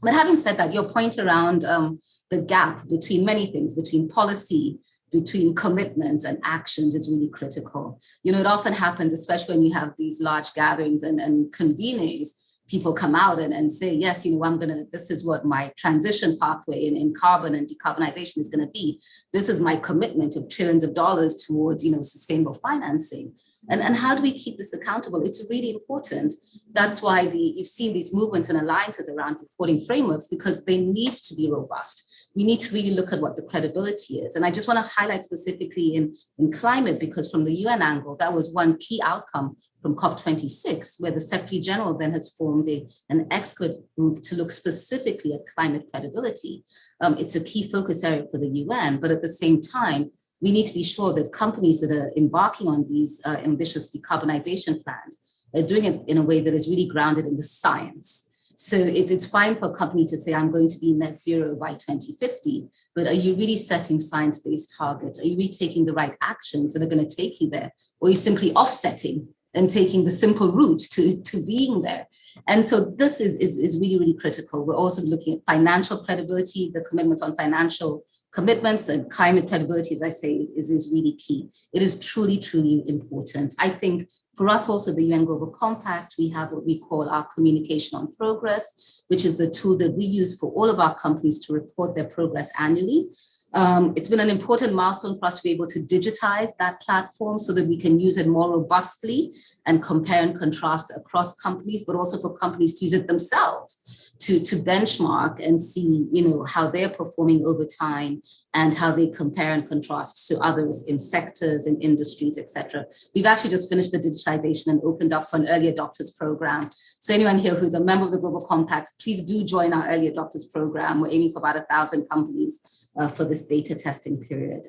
But having said that, your point around the gap between many things, between policy, between commitments and actions is really critical. It often happens, especially when you have these large gatherings and convenings, people come out and say, yes, this is what my transition pathway in carbon and decarbonization is going to be. This is my commitment of trillions of dollars towards, sustainable financing. And how do we keep this accountable? It's really important. That's why you've seen these movements and alliances around reporting frameworks, because they need to be robust. we need to really look at what the credibility is. And I just want to highlight specifically in climate, because from the UN angle, that was one key outcome from COP26, where the Secretary General then has formed an expert group to look specifically at climate credibility. It's a key focus area for the UN, but at the same time, we need to be sure that companies that are embarking on these ambitious decarbonization plans are doing it in a way that is really grounded in the science. So it's fine for a company to say, I'm going to be net zero by 2050, but are you really setting science-based targets? Are you really taking the right actions that are going to take you there? Or are you simply offsetting and taking the simple route to being there? And so this is really, really critical. We're also looking at financial credibility, the commitments on financial commitments, and climate credibility, as I say, is really key. It is truly, truly important. I think for us also, the UN Global Compact, we have what we call our communication on progress, which is the tool that we use for all of our companies to report their progress annually. It's been an important milestone for us to be able to digitize that platform so that we can use it more robustly and compare and contrast across companies, but also for companies to use it themselves to benchmark and see, how they're performing over time and how they compare and contrast to others in sectors, in industries, etc. We've actually just finished the digitization and opened up for an early adopters program. So anyone here who's a member of the Global Compact, please do join our early adopters program. We're aiming for about 1,000 companies for this beta testing period.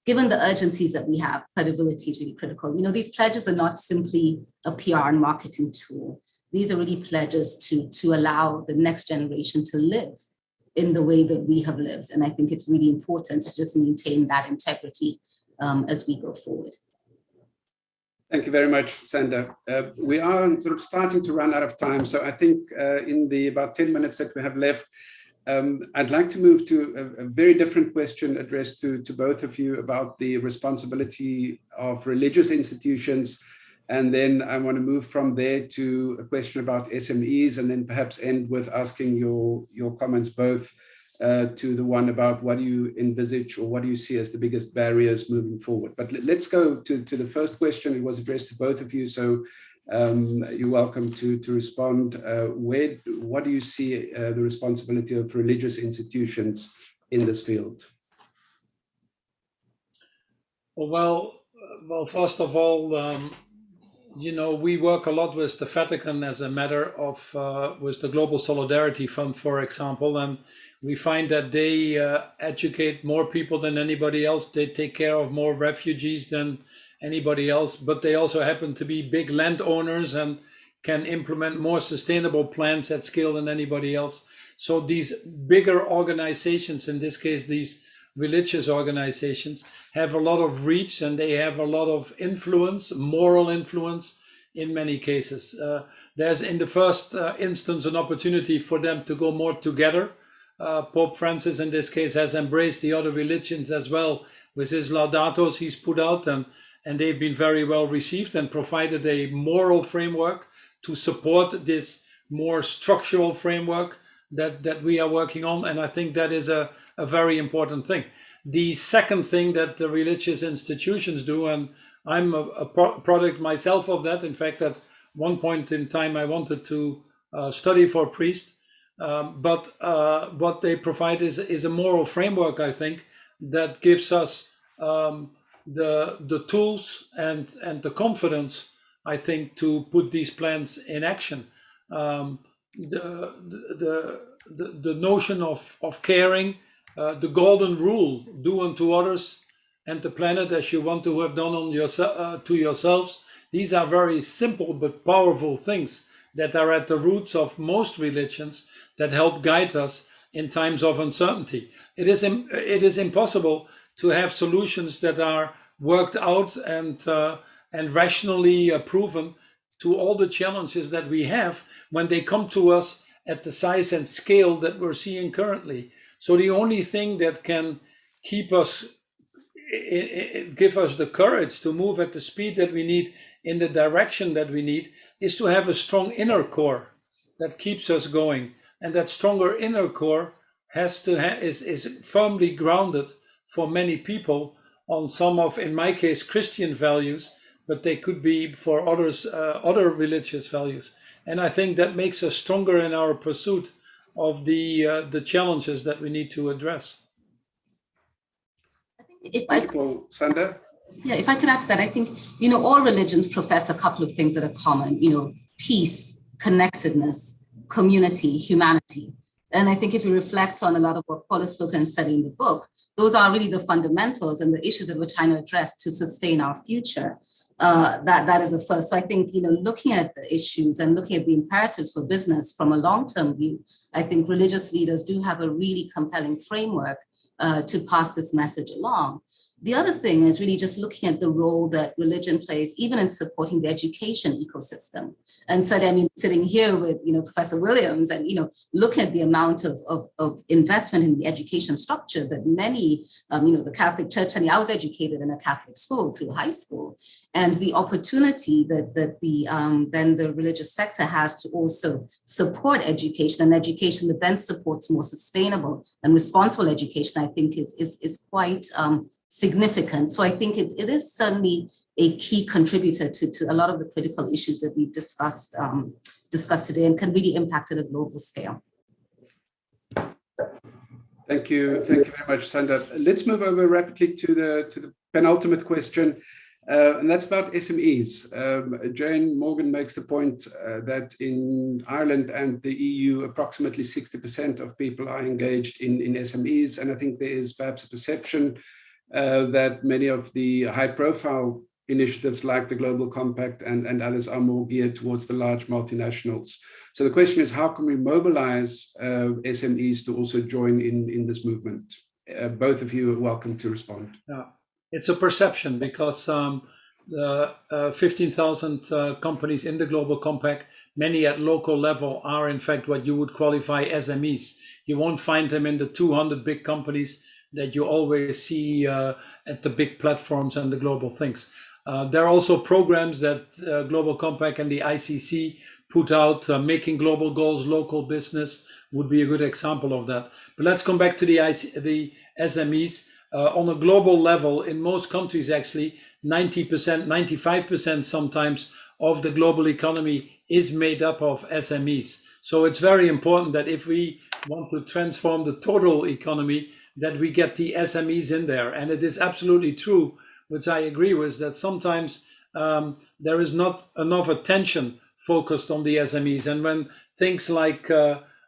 Given the urgencies that we have, credibility is really critical. These pledges are not simply a PR and marketing tool. These are really pledges to allow the next generation to live in the way that we have lived. And I think it's really important to just maintain that integrity as we go forward. Thank you very much, Sanda. We are sort of starting to run out of time. So I think in the about 10 minutes that we have left, I'd like to move to a very different question addressed to both of you about the responsibility of religious institutions. And then I want to move from there to a question about SMEs, and then perhaps end with asking your comments both to the one about what do you envisage or what do you see as the biggest barriers moving forward. But let's go to the first question. It was addressed to both of you, so you're welcome to respond. What do you see the responsibility of religious institutions in this field? Well, first of all, we work a lot with the Vatican as a matter of, with the Global Solidarity Fund, for example, and we find that they educate more people than anybody else. They take care of more refugees than anybody else, but they also happen to be big landowners and can implement more sustainable plans at scale than anybody else. So these bigger organizations, in this case, these religious organizations, have a lot of reach and they have a lot of influence, moral influence in many cases. There's in the first instance an opportunity for them to go more together. Pope Francis in this case has embraced the other religions as well with his Laudatos he's put out, and they've been very well received and provided a moral framework to support this more structural framework that we are working on. And I think that is a very important thing. The second thing that the religious institutions do, and I'm a product myself of that. In fact, at one point in time, I wanted to study for a priest, but what they provide is a moral framework, I think, that gives us the tools and the confidence, I think, to put these plans in action. The notion of caring, the golden rule, do unto others and the planet as you want to have done on to yourselves. These are very simple but powerful things that are at the roots of most religions that help guide us in times of uncertainty. It is impossible to have solutions that are worked out and rationally proven to all the challenges that we have when they come to us at the size and scale that we're seeing currently. So the only thing that can keep us, give us the courage to move at the speed that we need in the direction that we need, is to have a strong inner core that keeps us going. And that stronger inner core has to is firmly grounded for many people on some of, in my case, Christian values, but they could be for others, other religious values. And I think that makes us stronger in our pursuit of the challenges that we need to address. Thank you, Paul. Sanda? Yeah, if I could add to that, I think, all religions profess a couple of things that are common, peace, connectedness, community, humanity. And I think if you reflect on a lot of what Paul has spoken and studied in the book, those are really the fundamentals and the issues that we're trying to address to sustain our future. That is the first. So I think, looking at the issues and looking at the imperatives for business from a long-term view, I think religious leaders do have a really compelling framework to pass this message along. The other thing is really just looking at the role that religion plays, even in supporting the education ecosystem. And so, sitting here with, Professor Williams and, looking at the amount of investment in the education structure that many, the Catholic Church, I was educated in a Catholic school through high school, and the opportunity that then the religious sector has to also support education, and education that then supports more sustainable and responsible education, I think is quite significant. So I think it is certainly a key contributor to a lot of the critical issues that we've discussed today, and can really impact at a global scale. Thank you very much, Sanda. Let's move over rapidly to the penultimate question, and that's about SMEs. Jane Morgan makes the point that in Ireland and the EU, approximately 60% of people are engaged in SMEs, and I think there is perhaps a perception that many of the high-profile initiatives like the Global Compact and others are more geared towards the large multinationals. So the question is, how can we mobilize SMEs to also join in this movement? Both of you are welcome to respond. Yeah, it's a perception, because the 15,000 companies in the Global Compact, many at local level, are in fact what you would qualify SMEs. You won't find them in the 200 big companies that you always see at the big platforms and the global things. There are also programs that Global Compact and the ICC put out. Making global goals local business would be a good example of that. But let's come back to the SMEs. On a global level, in most countries, actually, 90%, 95% sometimes of the global economy is made up of SMEs. So it's very important that if we want to transform the total economy, that we get the SMEs in there. And it is absolutely true, which I agree with, that sometimes there is not enough attention focused on the SMEs. And when things like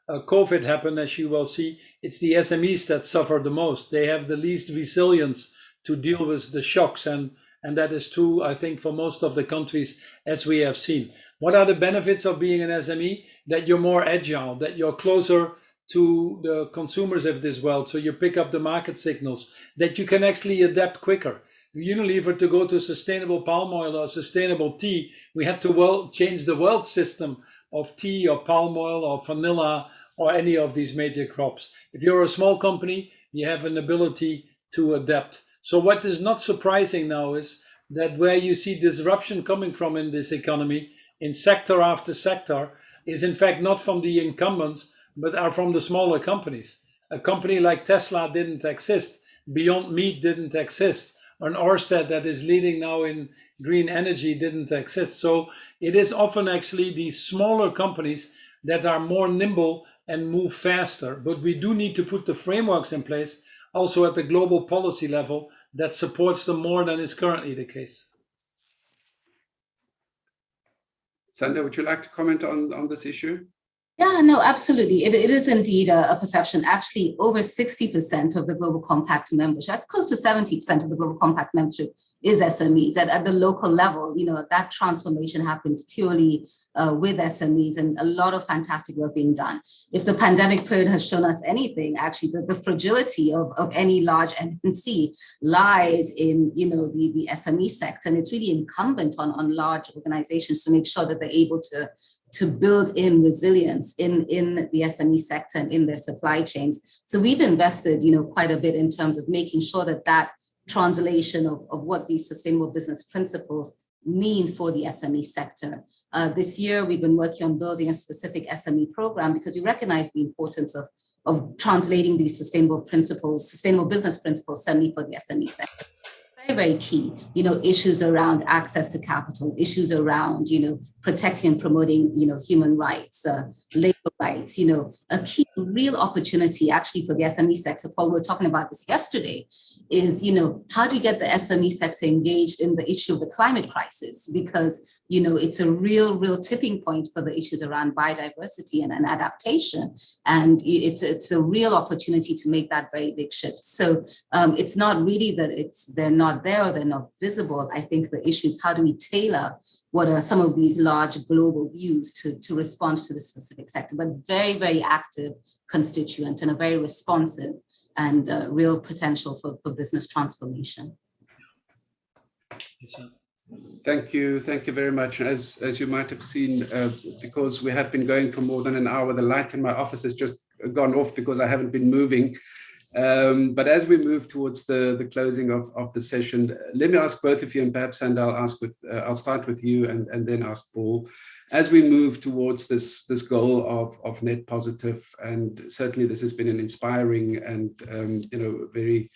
COVID happen, as you will see, it's the SMEs that suffer the most. They have the least resilience to deal with the shocks. And that is true, I think, for most of the countries, as we have seen. What are the benefits of being an SME? That you're more agile, that you're closer to the consumers of this world, so you pick up the market signals, that you can actually adapt quicker. Unilever, to go to sustainable palm oil or sustainable tea, we had to change the world system of tea or palm oil or vanilla or any of these major crops. If you're a small company, you have an ability to adapt. So what is not surprising now is that where you see disruption coming from in this economy, in sector after sector, is in fact not from the incumbents, but are from the smaller companies. A company like Tesla didn't exist. Beyond Meat didn't exist. An Ørsted that is leading now in green energy didn't exist. So it is often actually these smaller companies that are more nimble and move faster. But we do need to put the frameworks in place also at the global policy level that supports them more than is currently the case. Sanda, would you like to comment on this issue? Yeah, no, absolutely. It is indeed a perception. Actually, over 60% of the Global Compact membership, close to 70% of the Global Compact membership is SMEs. At the local level, that transformation happens purely with SMEs, and a lot of fantastic work being done. If the pandemic period has shown us anything, actually, the fragility of any large MNC lies in, the SME sector. And it's really incumbent on large organizations to make sure that they're able to build in resilience in the SME sector and in their supply chains. So we've invested, quite a bit in terms of making sure that translation of what these sustainable business principles mean for the SME sector. This year, we've been working on building a specific SME program because we recognize the importance of translating these sustainable business principles, certainly for the SME sector. It's very, very key, issues around access to capital, issues around, protecting and promoting, human rights, labor rights, a key real opportunity actually for the SME sector. Paul, we were talking about this yesterday, is, how do you get the SME sector engaged in the issue of the climate crisis? Because, it's a real tipping point for the issues around biodiversity and adaptation. And it's a real opportunity to make that very big shift. So it's not really that they're not there or they're not visible. I think the issue is how do we tailor what are some of these large global views to respond to the specific sector, but very, very active constituent and a very responsive and real potential for business transformation. Thank you very much. As you might have seen, because we have been going for more than an hour, the light in my office has just gone off because I haven't been moving. But as we move towards the closing of the session, let me ask both of you, and perhaps Sanda, I'll start with you and then ask Paul. As we move towards this goal of net positive, and certainly this has been an inspiring and very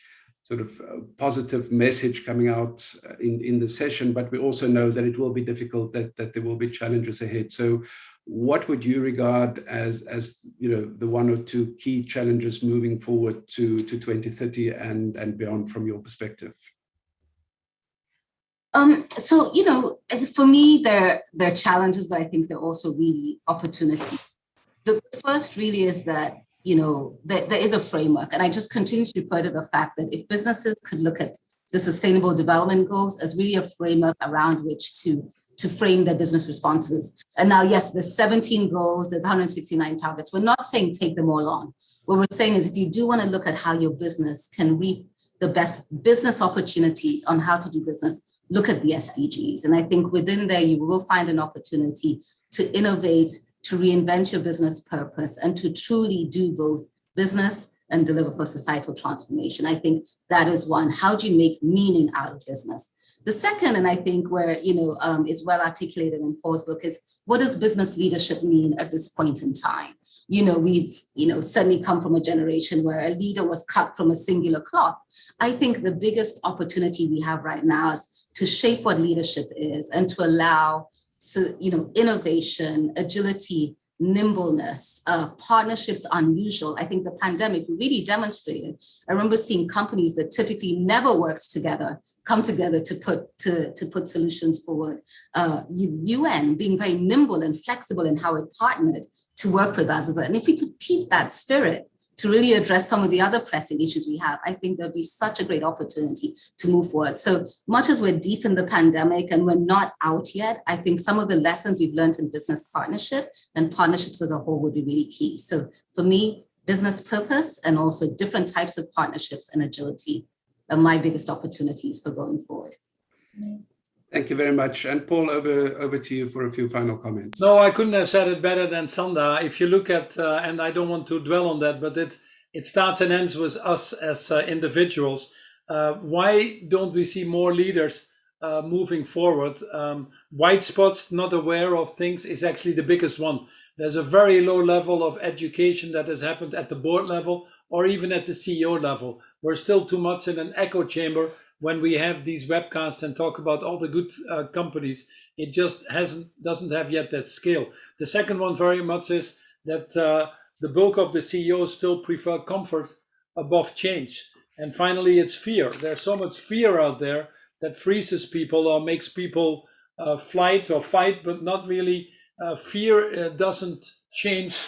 sort of positive message coming out in the session, but we also know that it will be difficult, that there will be challenges ahead. So what would you regard as the one or two key challenges moving forward to 2030 and beyond from your perspective? So, for me, they're challenges, but I think they're also really opportunities. The first really is that, there is a framework, and I just continue to refer to the fact that if businesses could look at the Sustainable Development Goals as really a framework around which to frame their business responses. And now, yes, there's 17 goals, there's 169 targets. We're not saying take them all on. What we're saying is if you do want to look at how your business can reap the best business opportunities on how to do business, look at the SDGs. And I think within there, you will find an opportunity to innovate, to reinvent your business purpose, and to truly do both business and deliver for societal transformation. I think that is one. How do you make meaning out of business? The second, and I think where, is well articulated in Paul's book, is what does business leadership mean at this point in time? We've, certainly come from a generation where a leader was cut from a singular cloth. I think the biggest opportunity we have right now is to shape what leadership is and to allow, innovation, agility, nimbleness, partnerships unusual. I think the pandemic really demonstrated. I remember seeing companies that typically never worked together come together to put solutions forward. UN being very nimble and flexible in how it partnered to work with us. And if we could keep that spirit to really address some of the other pressing issues we have, I think there'll be such a great opportunity to move forward. So much as we're deep in the pandemic and we're not out yet, I think some of the lessons we've learned in business partnership and partnerships as a whole would be really key. So for me, business purpose and also different types of partnerships and agility are my biggest opportunities for going forward. Thank you very much. And Paul, over to you for a few final comments. No, I couldn't have said it better than Sanda. If you look at, and I don't want to dwell on that, but it starts and ends with us as individuals. Why don't we see more leaders moving forward? White spots, not aware of things, is actually the biggest one. There's a very low level of education that has happened at the board level or even at the CEO level. We're still too much in an echo chamber. When we have these webcasts and talk about all the good companies, it just doesn't have yet that scale. The second one very much is that the bulk of the CEOs still prefer comfort above change. And finally, it's fear. There's so much fear out there that freezes people or makes people flight or fight, but not really. Fear doesn't change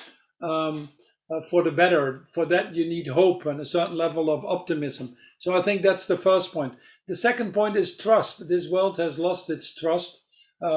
for the better. For that, you need hope and a certain level of optimism. So I think that's the first point. The second point is trust. This world has lost its trust.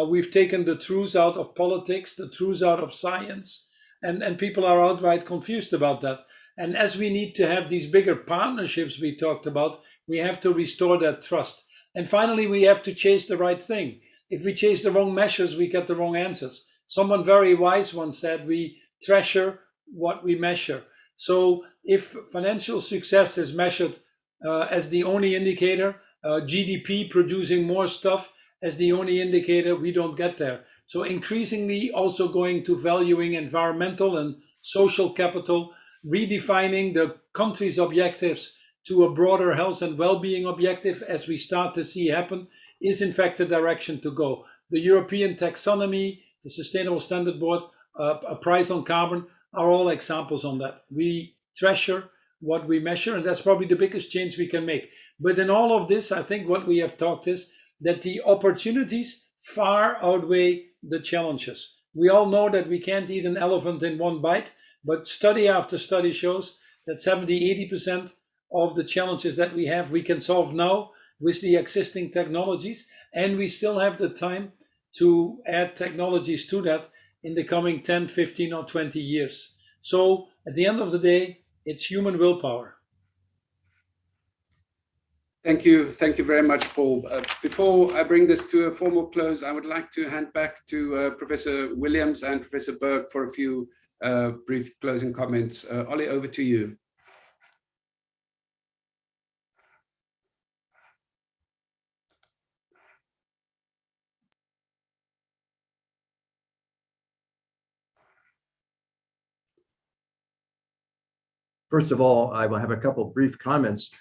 We've taken the truths out of politics, the truths out of science, and people are outright confused about that. And as we need to have these bigger partnerships we talked about, we have to restore that trust. And finally, we have to chase the right thing. If we chase the wrong measures, we get the wrong answers. Someone very wise once said, we treasure what we measure. So if financial success is measured as the only indicator, GDP producing more stuff as the only indicator, we don't get there. So increasingly also going to valuing environmental and social capital, redefining the country's objectives to a broader health and well-being objective, as we start to see happen, is in fact the direction to go. The European taxonomy, the Sustainable Standard Board, a price on carbon are all examples on that. We treasure what we measure, and that's probably the biggest change we can make. But in all of this, I think what we have talked is that the opportunities far outweigh the challenges. We all know that we can't eat an elephant in one bite, but study after study shows that 70–80% of the challenges that we have, we can solve now with the existing technologies, and we still have the time to add technologies to that in the coming 10, 15, or 20 years. So at the end of the day, it's human willpower. Thank you very much, Paul. Before I bring this to a formal close, I would like to hand back to Professor Williams and Professor Berg for a few brief closing comments. Ollie, over to you. First of all, I will have a couple brief comments.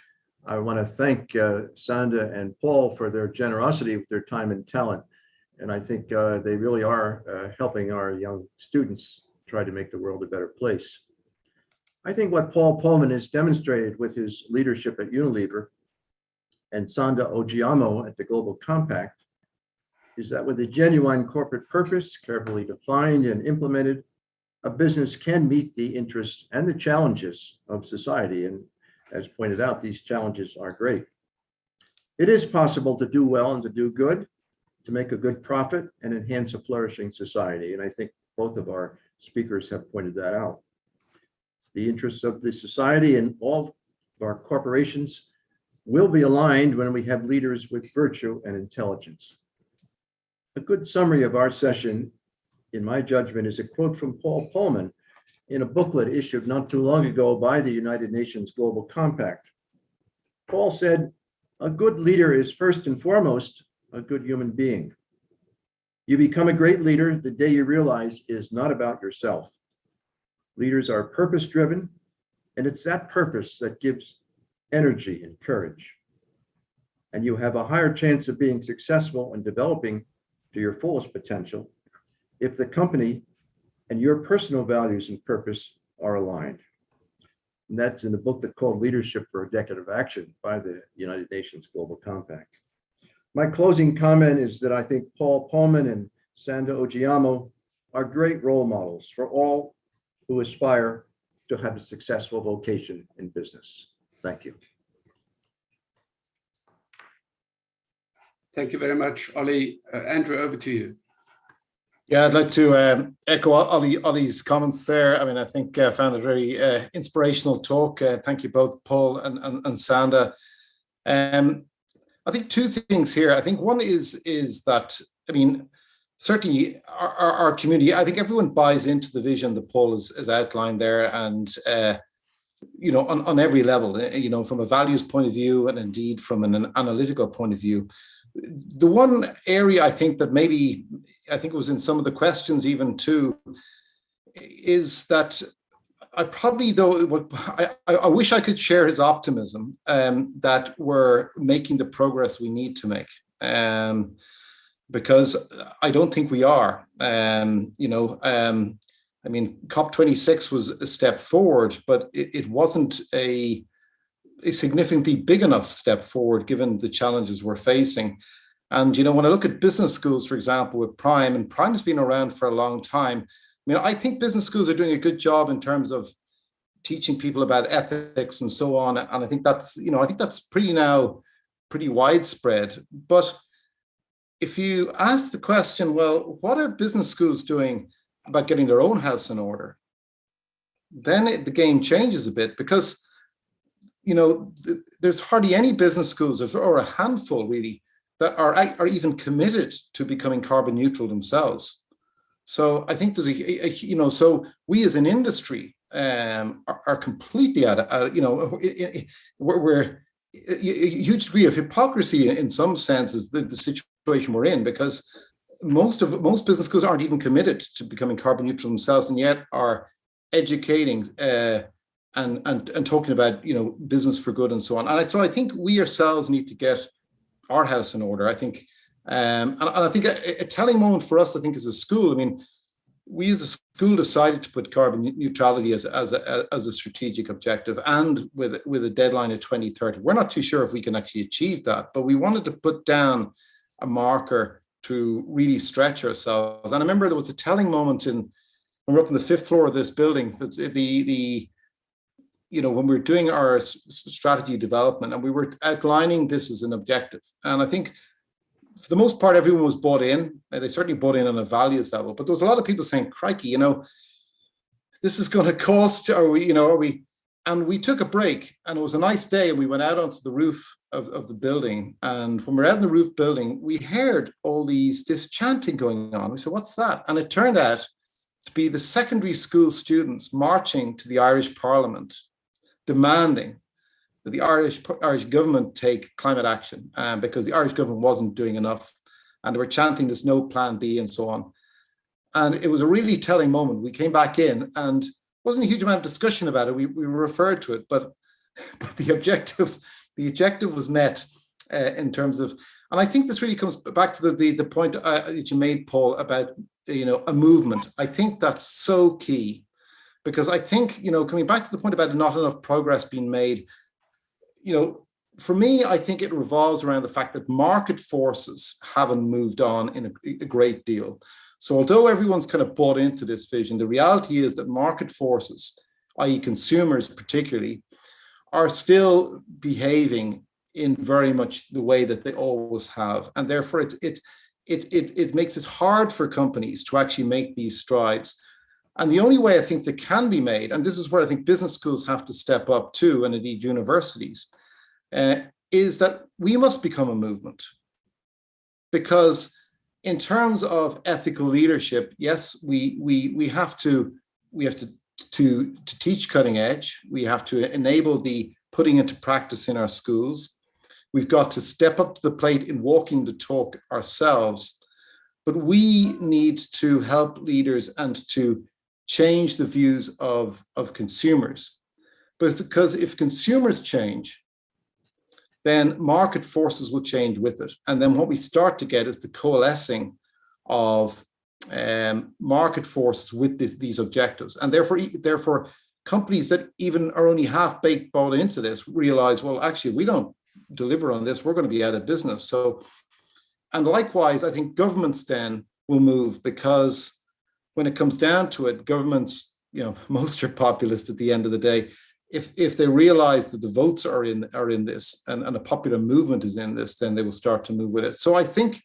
I want to thank Sanda and Paul for their generosity with their time and talent. And I think they really are helping our young students try to make the world a better place. I think what Paul Polman has demonstrated with his leadership at Unilever and Sanda Ojiambo at the Global Compact is that with a genuine corporate purpose, carefully defined and implemented, a business can meet the interests and the challenges of society. And as pointed out, these challenges are great. It is possible to do well and to do good, to make a good profit and enhance a flourishing society. And I think both of our speakers have pointed that out. The interests of the society and all of our corporations will be aligned when we have leaders with virtue and intelligence. A good summary of our session, in my judgment, is a quote from Paul Polman in a booklet issued not too long ago by the United Nations Global Compact. Paul said, "A good leader is first and foremost a good human being. You become a great leader the day you realize it is not about yourself. Leaders are purpose-driven, and it's that purpose that gives energy and courage. And you have a higher chance of being successful and developing to your fullest potential if the company and your personal values and purpose are aligned." And that's in the booklet called Leadership for a Decade of Action by the United Nations Global Compact. My closing comment is that I think Paul Polman and Sanda Ojiambo are great role models for all who aspire to have a successful vocation in business. Thank you. Thank you very much, Ollie. Andrew, over to you. Yeah, I'd like to echo Ollie's comments there. I mean, I think I found it a very inspirational talk. Thank you both, Paul and Sanda. I think two things here. I think one is that, I mean, certainly our community, I think everyone buys into the vision that Paul has outlined there, and you know, on every level, you know, from a values point of view and indeed from an analytical point of view. The one area I think that maybe, I think it was in some of the questions even too, is that I probably, though, I wish I could share his optimism that we're making the progress we need to make, because I don't think we are. You know, I mean, COP26 was a step forward, but it wasn't a significantly big enough step forward given the challenges we're facing. And, you know, when I look at business schools, for example, with Prime, and Prime's been around for a long time, I mean, I think business schools are doing a good job in terms of teaching people about ethics and so on. And I think that's, you know, I think that's pretty widespread. But if you ask the question, well, what are business schools doing about getting their own house in order? Then the game changes a bit, because, you know, there's hardly any business schools, or a handful really, that are even committed to becoming carbon neutral themselves. So I think there's you know, so we as an industry are completely you know, we're a huge degree of hypocrisy in some senses, the situation we're in, because most business schools aren't even committed to becoming carbon neutral themselves, and yet are educating and talking about, you know, business for good and so on. And so I think we ourselves need to get our house in order. I think And I think a telling moment for us, I think, as a school, I mean, we as a school decided to put carbon neutrality as a strategic objective, and with a deadline of 2030. We're not too sure if we can actually achieve that, but we wanted to put down a marker to really stretch ourselves. And I remember there was a telling moment when we were up on the 5th floor of this building. That's when we were doing our strategy development, and we were outlining this as an objective. And I think, for the most part, everyone was bought in. They certainly bought in on a values level, but there was a lot of people saying, crikey, this is going to cost, are we? And we took a break, and it was a nice day, and we went out onto the roof of the building. And when we were out in the roof building, we heard this chanting going on. We said, what's that? And it turned out to be the secondary school students marching to the Irish Parliament, demanding that the Irish government take climate action, because the Irish government wasn't doing enough, and they were chanting there's no plan B and so on. And it was a really telling moment. We came back in, and wasn't a huge amount of discussion about it. We referred to it, but the objective was met in terms of, and I think this really comes back to the point that you made, Paul, about a movement. I think that's so key, because I think coming back to the point about not enough progress being made. For me, I think it revolves around the fact that market forces haven't moved on in a great deal. So although everyone's kind of bought into this vision, the reality is that market forces, i.e. consumers particularly, are still behaving in very much the way that they always have. And therefore it makes it hard for companies to actually make these strides. And the only way I think that can be made, and this is where I think business schools have to step up too, and indeed universities, is that we must become a movement. Because in terms of ethical leadership, yes, we have to teach cutting edge. We have to enable the putting into practice in our schools. We've got to step up to the plate in walking the talk ourselves. But we need to help leaders and to change the views of consumers. Because if consumers change, then market forces will change with it. And then what we start to get is the coalescing of market forces with these objectives. And therefore, companies that even are only half-baked bought into this realize, well, actually, if we don't deliver on this, we're going to be out of business. So, and likewise, I think governments then will move, because when it comes down to it, governments, most are populist at the end of the day. If they realize that the votes are in this and a popular movement is in this, then they will start to move with it. So I think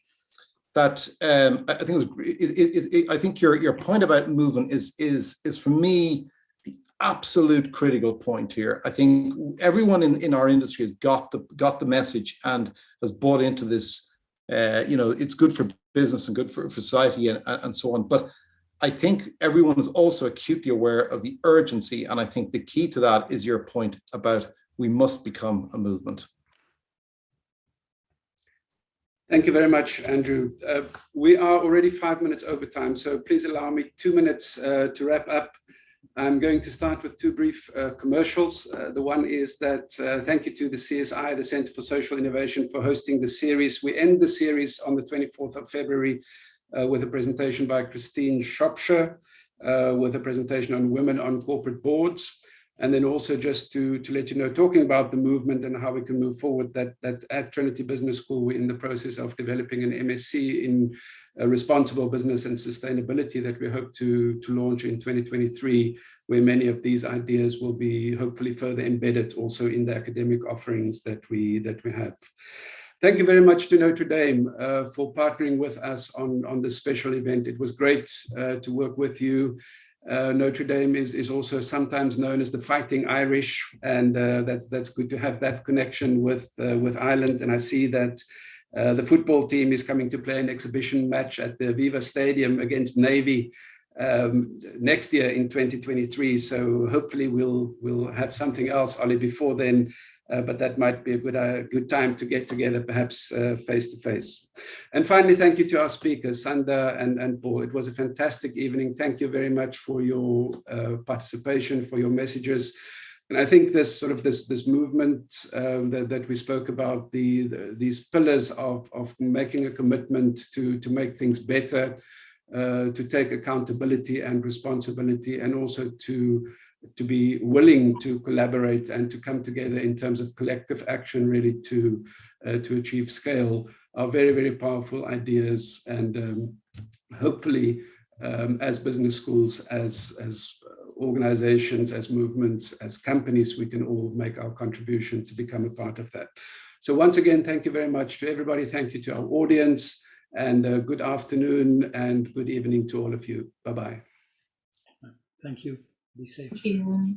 that I think your point about movement is for me the absolute critical point here. I think everyone in our industry has got the message and has bought into this. It's good for business and good for society and so on. But I think everyone is also acutely aware of the urgency. And I think the key to that is your point about we must become a movement. Thank you very much, Andrew. We are already 5 minutes over time, so please allow me 2 minutes to wrap up. I'm going to start with 2 brief commercials. The one is that thank you to the CSI, the Center for Social Innovation, for hosting the series. We end the series on the 24th of February with a presentation by Christine Shropshire, with a presentation on women on corporate boards. And then also just to let you know, talking about the movement and how we can move forward, that at Trinity Business School, we're in the process of developing an MSc in responsible business and sustainability that we hope to launch in 2023, where many of these ideas will be hopefully further embedded also in the academic offerings that we have. Thank you very much to Notre Dame for partnering with us on this special event. It was great to work with you. Notre Dame is also sometimes known as the Fighting Irish, and that's good to have that connection with Ireland. And I see that the football team is coming to play an exhibition match at the Viva Stadium against Navy next year in 2023. So hopefully we'll have something else, Ollie, before then. But that might be a good time to get together, perhaps face to face. And finally, thank you to our speakers, Sanda and Paul. It was a fantastic evening. Thank you very much for your participation, for your messages. And I think this sort of this movement that we spoke about, these pillars of making a commitment to make things better, to take accountability and responsibility, and also to be willing to collaborate and to come together in terms of collective action, really to achieve scale, are very, very powerful ideas. And hopefully, as business schools, as organizations, as movements, as companies, we can all make our contribution to become a part of that. So once again, thank you very much to everybody. Thank you to our audience, and good afternoon and good evening to all of you. Bye-bye. Thank you. Be safe. Thank you.